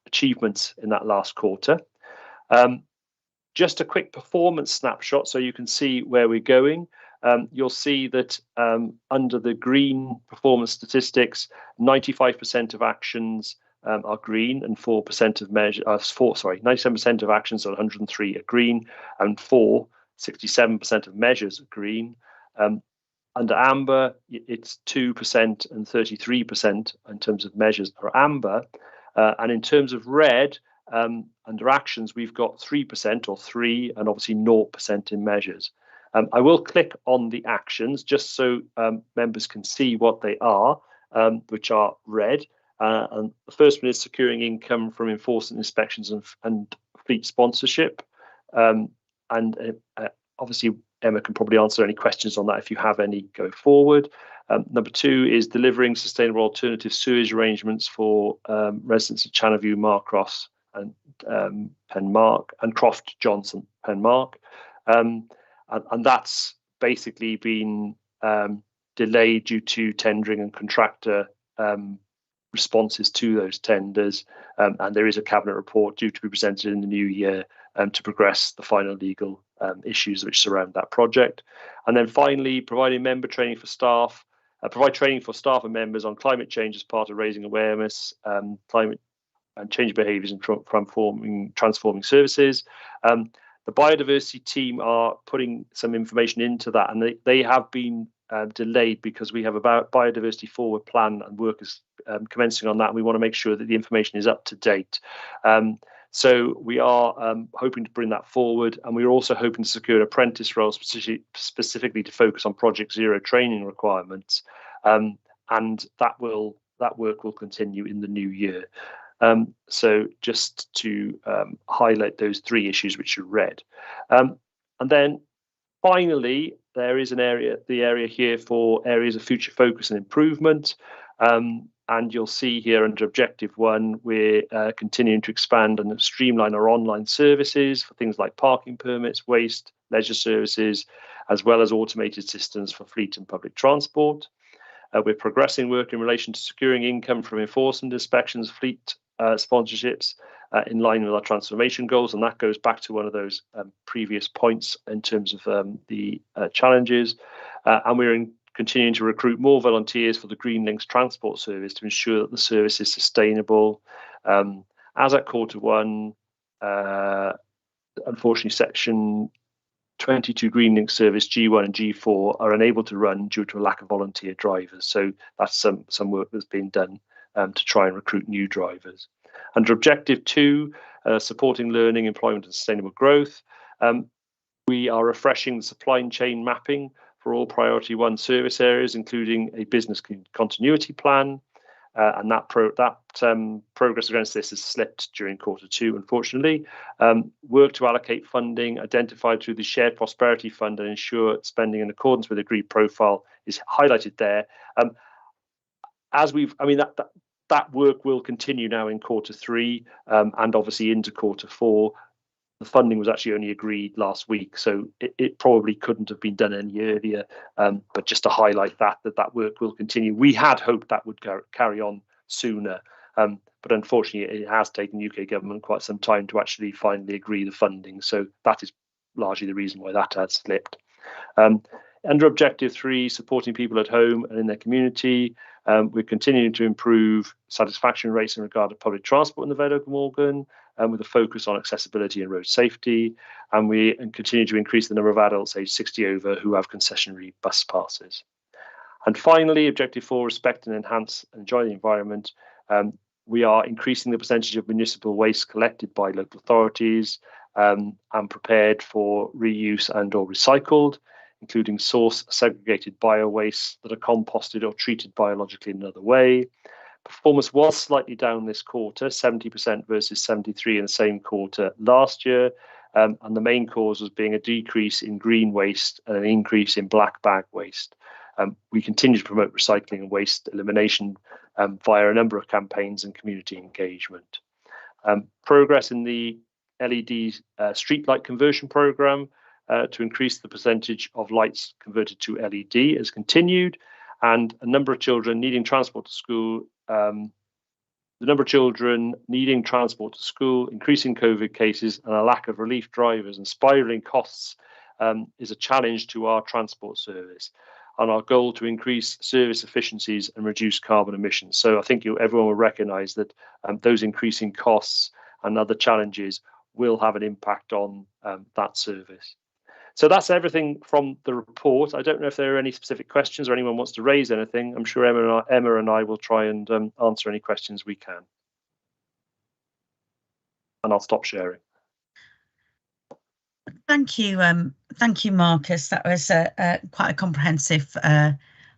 [SPEAKER 3] achievements in that last quarter. Just a quick performance snapshot so you can see where we're going. You'll see that under the green performance statistics, 95% of actions are green and 4% of measures, 97% of actions on 103 are green and 67% of measures are green. Under amber, it's 2% and 33% in terms of measures are amber. And in terms of red, under actions, we've got 3% or 3 and obviously 0% in measures. I will click on the actions just so members can see what they are, which are red. And the first one is securing income from enforcement inspections and fleet sponsorship. Obviously, Emma can probably answer any questions on that if you have any go forward. Number 2 is delivering sustainable alternative sewage arrangements for residents of Channelview, Marcross and Penmark and Croft Johnson Penmark. And that's basically been delayed due to tendering and contractor responses to those tenders, and there is a cabinet report due to be presented in the new year to progress the final legal issues which surround that project. And then finally, providing member training for staff, provide training for staff and members on climate change as part of raising awareness, climate and change behaviours and transforming services. The biodiversity team are putting some information into that, and they have been delayed because we have a biodiversity forward plan and work is commencing on that. And we want to make sure that the information is up to date. So we are hoping to bring that forward, and we're also hoping to secure an apprentice role specifically to focus on Project Zero training requirements, and that work will continue in the new year. So just to highlight those 3 issues which are red. And then finally, there is the area here for areas of future focus and improvement. And you'll see here under Objective 1, we're continuing to expand and streamline our online services for things like parking permits, waste, leisure services, as well as automated systems for fleet and public transport. We're progressing work in relation to securing income from enforcement inspections, fleet sponsorships in line with our transformation goals, and that goes back to one of those previous points in terms of the challenges. And we're continuing to recruit more volunteers for the Green Links transport service to ensure that the service is sustainable. As at Q1, unfortunately, section 22 Green Link service G1 and G4 are unable to run due to a lack of volunteer drivers. So that's some work that's been done to try and recruit new drivers. Under Objective 2, supporting learning, employment and sustainable growth, we are refreshing the supply chain mapping for all Priority 1 service areas, including a business continuity plan. And that progress against this has slipped during Q2, unfortunately. Work to allocate funding identified through the Shared Prosperity Fund and ensure spending in accordance with agreed profile is highlighted there. That work will continue now in Q3 and obviously into Q4. The funding was actually only agreed last week, so it probably couldn't have been done any earlier. But just to highlight that work will continue. We had hoped that would carry on sooner, but unfortunately it has taken the UK government quite some time to actually finally agree the funding. So that is largely the reason why that has slipped. Under Objective 3, supporting people at home and in their community, we're continuing to improve satisfaction rates in regard to public transport in the Vale of Glamorgan, with a focus on accessibility and road safety, and we continue to increase the number of adults aged 60 over who have concessionary bus passes. And finally, Objective 4, respect and enhance and enjoy the environment. We are increasing the percentage of municipal waste collected by local authorities and prepared for reuse and or recycled, including source segregated bio-waste that are composted or treated biologically in another way. Performance was slightly down this quarter, 70% versus 73% in the same quarter last year. And the main cause was being a decrease in green waste and an increase in black bag waste. We continue to promote recycling and waste elimination via a number of campaigns and community engagement. Progress in the LED streetlight conversion programme to increase the percentage of lights converted to LED has continued, and a number of children needing transport to school. The number of children needing transport to school, increasing COVID cases, and a lack of relief drivers and spiralling costs is a challenge to our transport service and our goal to increase service efficiencies and reduce carbon emissions. So I think everyone will recognise that those increasing costs and other challenges will have an impact on that service. So that's everything from the report. I don't know if there are any specific questions or anyone wants to raise anything. I'm sure Emma and I will try and answer any questions we can. And I'll stop sharing.
[SPEAKER 1] Thank you, Marcus. That was quite a comprehensive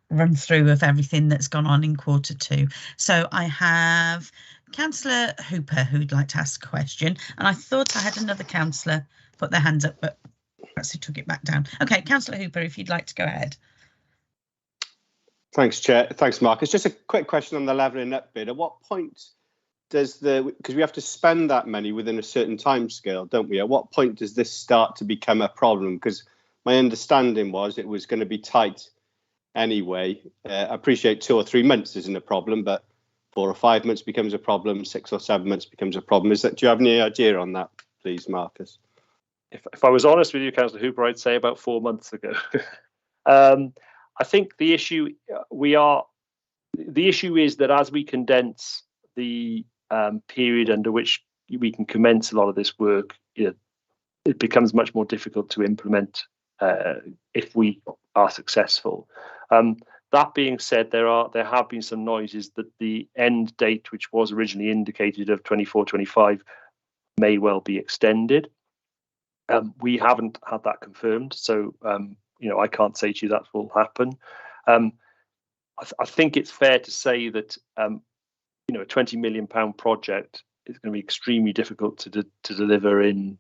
[SPEAKER 1] run through of everything that's gone on in Q2. So I have Councillor Hooper who'd like to ask a question, and I thought I had another councillor put their hands up, but perhaps he took it back down. Okay, Councillor Hooper, if you'd like to go ahead.
[SPEAKER 5] Thanks, Chair. Thanks, Marcus. Just a quick question on the levelling up bid. At what point does because we have to spend that money within a certain time scale, don't we? At what point does this start to become a problem? Because my understanding was it was going to be tight anyway. I appreciate 2 or 3 months isn't a problem, but 4 or 5 months becomes a problem, 6 or 7 months becomes a problem. Do you have any idea on that, please, Marcus?
[SPEAKER 3] If I was honest with you, Councillor Hooper, I'd say about 4 months ago. I think the issue is that as we condense the period under which we can commence a lot of this work, it becomes much more difficult to implement if we are successful. That being said, there have been some noises that the end date, which was originally indicated of 24-25, may well be extended. We haven't had that confirmed, so I can't say to you that will happen. I think it's fair to say that a £20 million project is going to be extremely difficult to deliver in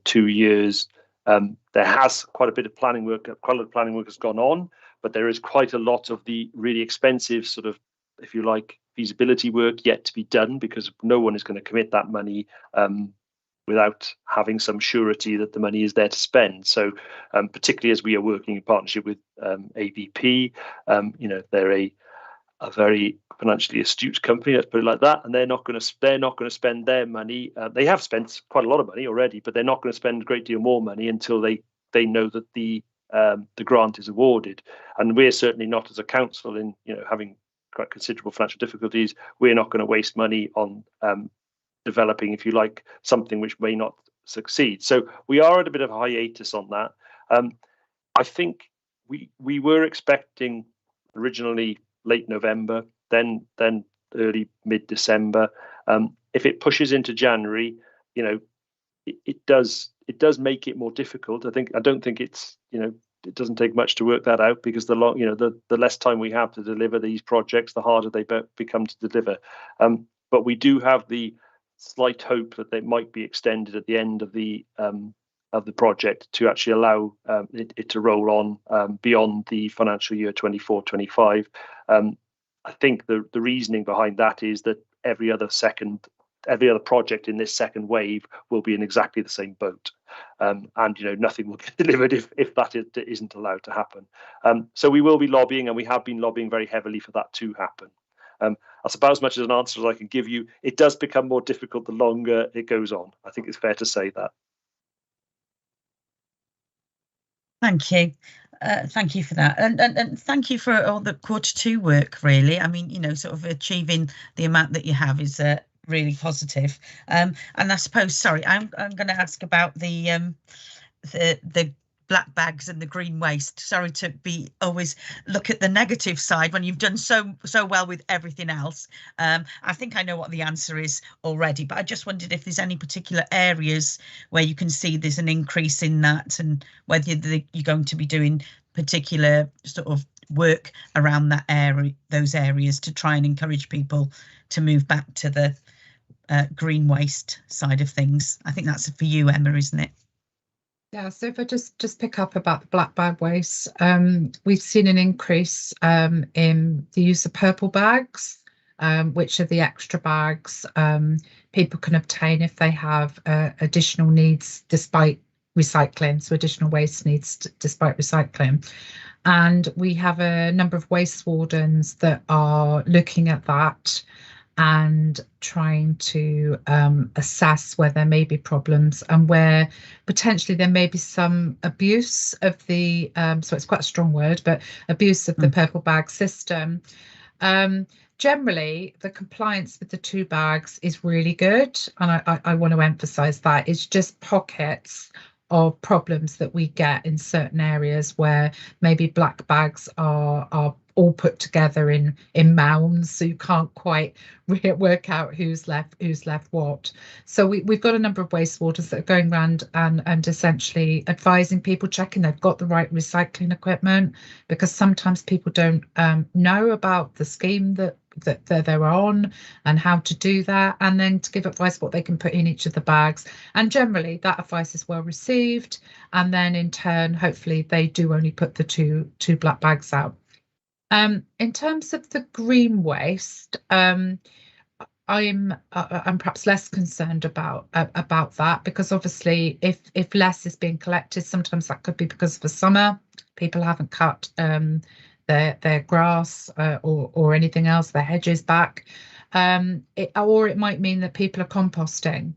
[SPEAKER 3] 2 years. There has quite a bit of planning work. Quite a lot of planning work has gone on, but there is quite a lot of the really expensive sort of, if you like, feasibility work yet to be done, because no one is going to commit that money without having some surety that the money is there to spend. So particularly as we are working in partnership with ABP, they're a very financially astute company, let's put it like that, and they're not going to spend their money. They have spent quite a lot of money already, but they're not going to spend a great deal more money until they know that the grant is awarded. And we're certainly not, as a council, in having quite considerable financial difficulties, we're not going to waste money on developing, if you like, something which may not succeed. So we are at a bit of a hiatus on that. I think we were expecting originally late November, then early mid-December. If it pushes into January, it does make it more difficult. I don't think it's it doesn't take much to work that out, because the less time we have to deliver these projects, the harder they become to deliver. But we do have the slight hope that they might be extended at the end of the project to actually allow it to roll on beyond the financial year 24-25. I think the reasoning behind that is that every other project in this second wave will be in exactly the same boat, and nothing will get delivered if that isn't allowed to happen. So we will be lobbying, and we have been lobbying very heavily for that to happen. That's about as much as an answer as I can give you. It does become more difficult the longer it goes on. I think it's fair to say that.
[SPEAKER 1] Thank you. Thank you for that, and thank you for all the Q2 work, really. I mean, sort of achieving the amount that you have is really positive. And I suppose, sorry, I'm going to ask about the black bags and the green waste. Sorry to be always look at the negative side when you've done so well with everything else. I think I know what the answer is already, but I just wondered if there's any particular areas where you can see there's an increase in that, and whether you're going to be doing particular sort of work around that area, those areas, to try and encourage people to move back to the green waste side of things. I think that's for you, Emma, isn't it?
[SPEAKER 9] Yeah, so if I just pick up about the black bag waste, we've seen an increase in the use of purple bags, which are the extra bags people can obtain if they have additional needs despite recycling, so additional waste needs despite recycling. And we have a number of waste wardens that are looking at that and trying to assess where there may be problems and where potentially there may be some abuse of the, so it's quite a strong word, but abuse of the purple bag system. Generally, the compliance with the 2 bags is really good. And I want to emphasize that. It's just pockets of problems that we get in certain areas where maybe black bags are all put together in mounds, so you can't quite work out who's left what. So we've got a number of waste wardens that are going around and essentially advising people, checking they've got the right recycling equipment, because sometimes people don't know about the scheme that they're on and how to do that, and then to give advice what they can put in each of the bags. And generally that advice is well received, and then in turn hopefully they do only put the two black bags out. In terms of the green waste, I'm perhaps less concerned about that, because obviously if less is being collected, sometimes that could be because of the summer, people haven't cut their grass or anything else, their hedges back, or it might mean that people are composting.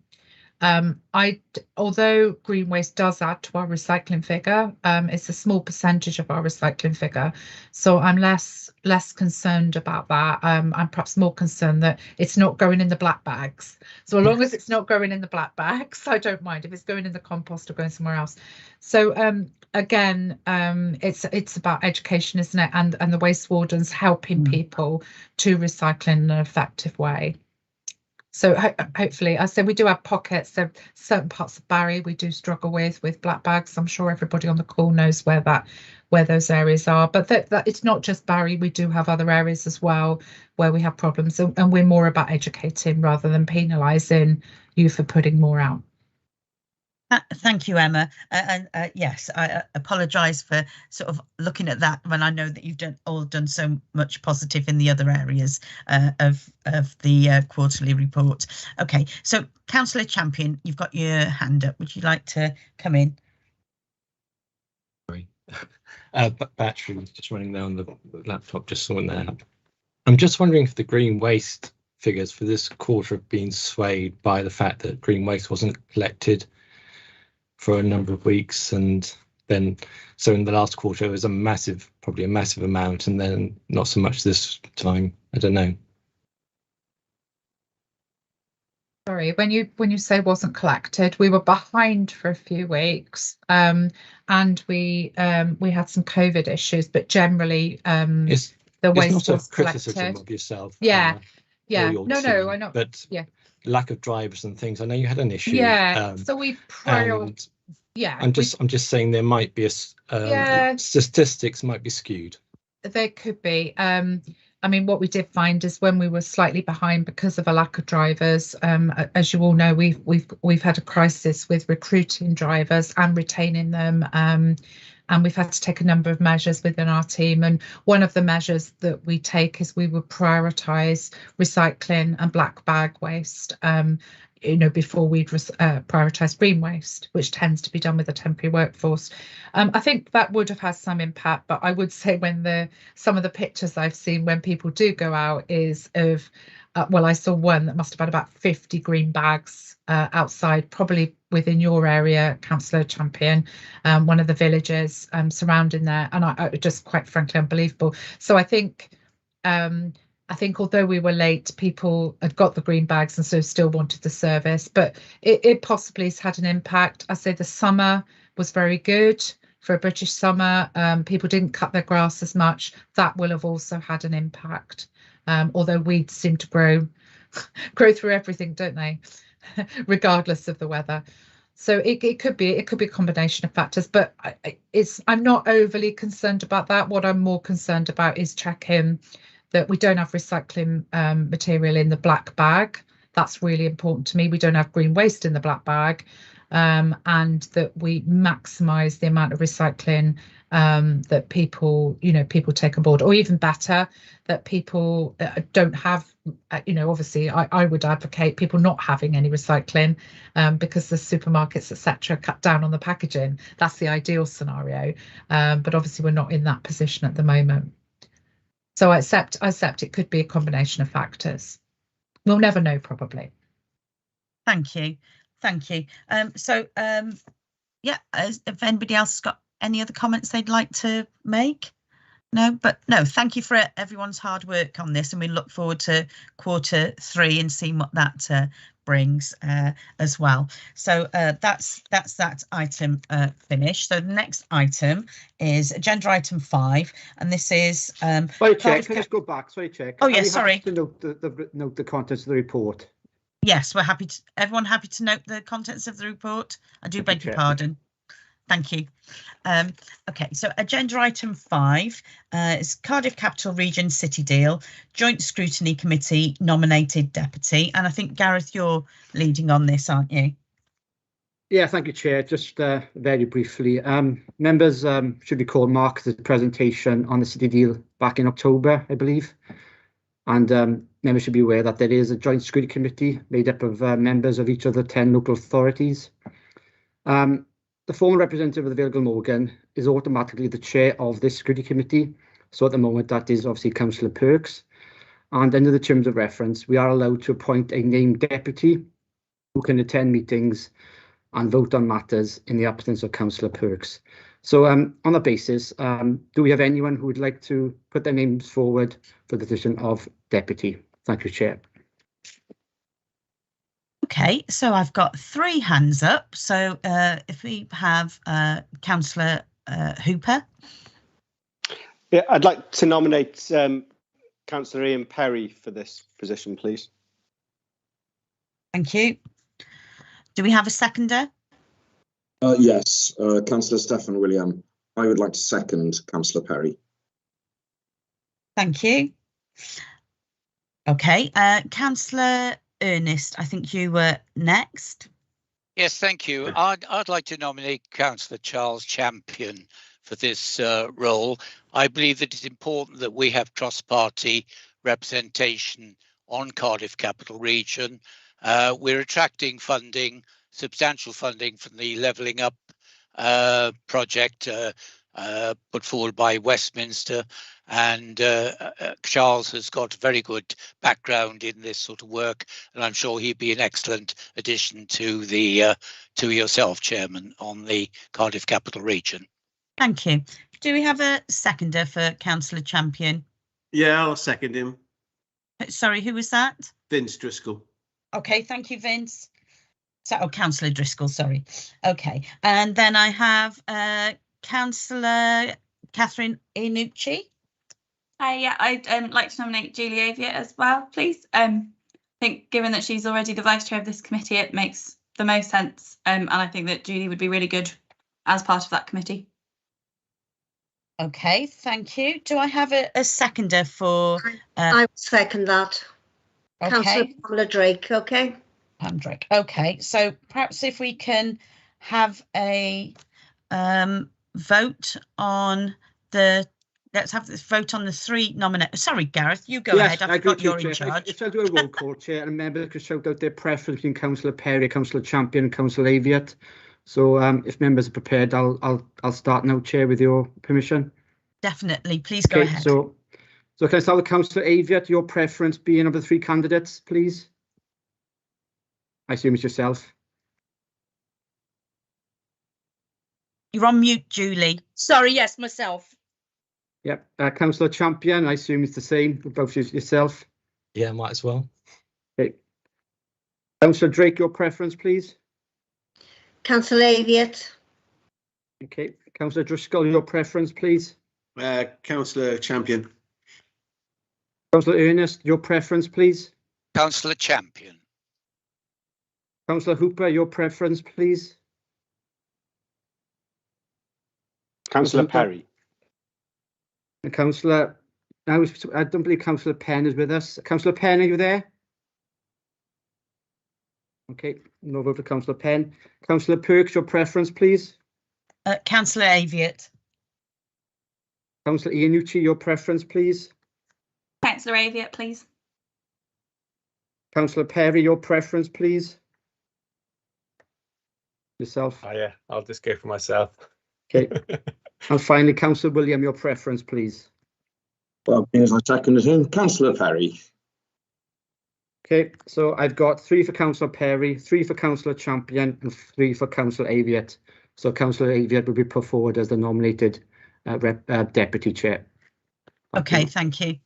[SPEAKER 9] Although green waste does add to our recycling figure, it's a small percentage of our recycling figure, so I'm less concerned about that. I'm perhaps more concerned that it's not going in the black bags. So as long as it's not going in the black bags, I don't mind if it's going in the compost or going somewhere else. So again, it's about education, isn't it? And the waste wardens helping people to recycle in an effective way. So hopefully, I say we do have pockets. There are certain parts of Barry we do struggle with black bags. I'm sure everybody on the call knows where those areas are. But that it's not just Barry. We do have other areas as well where we have problems, and we're more about educating rather than penalising you for putting more out.
[SPEAKER 1] Thank you, Emma. And yes, I apologise for sort of looking at that when I know that you've done so much positive in the other areas of the quarterly report. OK, so Councillor Champion, you've got your hand up. Would you like to come in?
[SPEAKER 4] Sorry, battery was just running there on the laptop, just saw it there. I'm just wondering if the green waste figures for this quarter have been swayed by the fact that green waste wasn't collected for a number of weeks, and then so in the last quarter it was probably a massive amount, and then not so much this time. I don't know.
[SPEAKER 9] Sorry, when you say wasn't collected, we were behind for a few weeks, and we had some COVID issues, but generally the waste was
[SPEAKER 4] criticism
[SPEAKER 9] collected.
[SPEAKER 4] Of yourself.
[SPEAKER 9] Yeah.
[SPEAKER 4] No,
[SPEAKER 9] I know.
[SPEAKER 4] But
[SPEAKER 9] yeah,
[SPEAKER 4] lack of drivers and things. I know you had an issue.
[SPEAKER 9] Yeah. So we
[SPEAKER 4] I'm just saying there might be statistics might be skewed.
[SPEAKER 9] There could be. I mean, what we did find is when we were slightly behind because of a lack of drivers, as you all know, we've had a crisis with recruiting drivers and retaining them. And we've had to take a number of measures within our team. And one of the measures that we take is we would prioritise recycling and black bag waste, before we'd prioritise green waste, which tends to be done with a temporary workforce. I think that would have had some impact, but I would say some of the pictures I've seen when people do go out is of, I saw one that must have had about 50 green bags outside, probably within your area, Councillor Champion, one of the villages surrounding there, and I just quite frankly unbelievable. So I think although we were late, people had got the green bags and so still wanted the service, but it possibly has had an impact. I say the summer was very good. for a British summer. People didn't cut their grass as much. That will have also had an impact. Although weeds seem to grow through everything, don't they? Regardless of the weather. So it could be a combination of factors, but I'm not overly concerned about that. What I'm more concerned about is checking that we don't have recycling material in the black bag. That's really important to me. We don't have green waste in the black bag, and that we maximise the amount of recycling that people take on board, or even better, that people don't have. Obviously, I would advocate people not having any recycling because the supermarkets, etc., cut down on the packaging. That's the ideal scenario, but obviously we're not in that position at the moment. So I accept it could be a combination of factors. We'll never know, probably.
[SPEAKER 1] Thank you. Yeah, if anybody else has got any other comments they'd like to make? No, thank you for everyone's hard work on this, and we look forward to Q3 and seeing what that brings as well. So that's that item finished. So the next item is agenda item 5, and this is
[SPEAKER 2] sorry, Chair, can I just go back? Sorry, Chair.
[SPEAKER 1] Oh yes, sorry.
[SPEAKER 2] To note the contents of the report.
[SPEAKER 1] Yes, we're happy to. Everyone happy to note the contents of the report? I do beg your pardon. Thank you. Okay, so agenda item 5 is Cardiff Capital Region City Deal, Joint Scrutiny Committee nominated deputy. And I think, Gareth, you're leading on this, aren't you?
[SPEAKER 2] Yeah, thank you, Chair. Just very briefly, members should recall Mark's presentation on the City Deal back in October, I believe. And members should be aware that there is a Joint Scrutiny Committee made up of members of each of the 10 local authorities. The former representative of the Vale Glamorgan is automatically the chair of this Scrutiny Committee. So at the moment, that is obviously Councillor Perks. And under the terms of reference, we are allowed to appoint a named deputy who can attend meetings and vote on matters in the absence of Councillor Perks. So on that basis, do we have anyone who would like to put their names forward for the position of deputy? Thank you, Chair.
[SPEAKER 1] Okay, so I've got 3 hands up. So if we have Councillor Hooper.
[SPEAKER 5] Yeah, I'd like to nominate Councillor Ian Perry for this position, please.
[SPEAKER 1] Thank you. Do we have a seconder?
[SPEAKER 10] Yes, Councillor Stephen William. I would like to second Councillor Perry.
[SPEAKER 1] Thank you. Okay, Councillor Ernest, I think you were next.
[SPEAKER 6] Yes, thank you. I'd like to nominate Councillor Charles Champion for this role. I believe that it's important that we have Trust Party representation on Cardiff Capital Region. We're attracting funding, substantial funding from the Levelling Up project put forward by Westminster, and Charles has got a very good background in this sort of work, and I'm sure he'd be an excellent addition to the to yourself, Chairman, on the Cardiff Capital Region.
[SPEAKER 1] Thank you. Do we have a seconder for Councillor Champion?
[SPEAKER 11] Yeah, I'll second him.
[SPEAKER 1] Sorry, who was that?
[SPEAKER 11] Vince Driscoll.
[SPEAKER 1] Okay, thank you, Vince. So, Councillor Driscoll, sorry. Okay, and then I have Councillor Catherine Inucci.
[SPEAKER 12] Yeah, I'd like to nominate Julie Aviat as well, please. I think given that she's already the vice chair of this committee, it makes the most sense. And I think that Julie would be really good as part of that committee.
[SPEAKER 1] Okay, thank you. Do I have a seconder for?
[SPEAKER 13] I would second that. Okay. Councillor Pamela Drake, okay.
[SPEAKER 1] Pam Drake, okay. So perhaps if we can have a vote on the. Let's have this vote on the 3 nominations. Sorry, Gareth, you go ahead. I forgot you're in charge.
[SPEAKER 2] If I do a roll call, Chair, and members could shout out their preference between Councillor Perry, Councillor Champion, and Councillor Aviat. So if members are prepared, I'll start now, Chair, with your permission.
[SPEAKER 1] Definitely, please go ahead.
[SPEAKER 2] So can I start with Councillor Aviat, your preference being of the 3 candidates, please? I assume it's yourself.
[SPEAKER 1] You're on mute, Julie.
[SPEAKER 14] Sorry, yes, myself.
[SPEAKER 2] Yep. Councillor Champion, I assume it's the same for both yourself.
[SPEAKER 4] Yeah, might as well.
[SPEAKER 2] Okay. Councillor Drake, your preference, please.
[SPEAKER 13] Councillor Aviat.
[SPEAKER 2] Okay, Councillor Driscoll, your preference, please.
[SPEAKER 11] Councillor Champion.
[SPEAKER 2] Councillor Ernest, your preference, please.
[SPEAKER 6] Councillor Champion.
[SPEAKER 2] Councillor Hooper, your preference, please.
[SPEAKER 5] Councillor Perry.
[SPEAKER 2] And Councillor, I don't believe Councillor Penn is with us. Councillor Penn, are you there? Okay, no vote for Councillor Penn. Councillor Perks, your preference, please.
[SPEAKER 1] Councillor Aviat.
[SPEAKER 2] Councillor Iannucci, your preference, please.
[SPEAKER 12] Councillor Aviat, please.
[SPEAKER 2] Councillor Perry, your preference, please. Yourself.
[SPEAKER 7] Oh, yeah, I'll just go for myself.
[SPEAKER 2] Okay. And finally, Councillor William, your preference, please.
[SPEAKER 10] Well, as I seconded him, Councillor Perry.
[SPEAKER 2] Okay, so I've got 3 for Councillor Perry, 3 for Councillor Champion, and 3 for Councillor Aviat. So Councillor Aviat will be put forward as the nominated deputy chair.
[SPEAKER 1] Okay, thank you.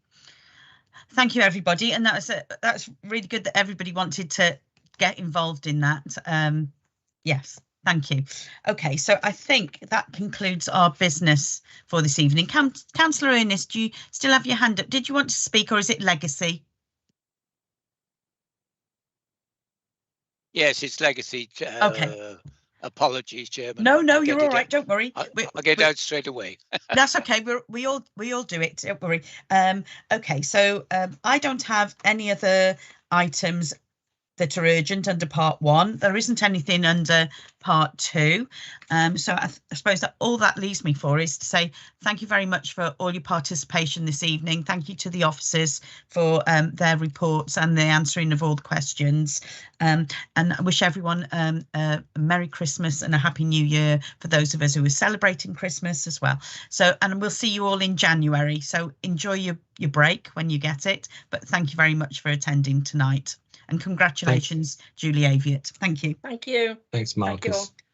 [SPEAKER 1] Thank you, everybody. And that's really good that everybody wanted to get involved in that. Yes, thank you. Okay, so I think that concludes our business for this evening. Councillor Ernest, do you still have your hand up? Did you want to speak, or is it legacy?
[SPEAKER 6] Yes, it's legacy.
[SPEAKER 1] Okay.
[SPEAKER 6] Apologies, Chairman.
[SPEAKER 1] No, you're all right. Don't worry.
[SPEAKER 6] I'll get out straight away.
[SPEAKER 1] That's okay. We all do it. Don't worry. Okay, so I don't have any other items that are urgent under part 1. There isn't anything under part 2. So I suppose that all that leaves me for is to say thank you very much for all your participation this evening. Thank you to the officers for their reports and the answering of all the questions. And I wish everyone a Merry Christmas and a Happy New Year for those of us who are celebrating Christmas as well. So, and we'll see you all in January. So enjoy your break when you get it. But thank you very much for attending tonight. And congratulations, Julie Aviat. Thank you.
[SPEAKER 13] Thank you.
[SPEAKER 4] Thanks, Marcus.
[SPEAKER 13] Thank you all.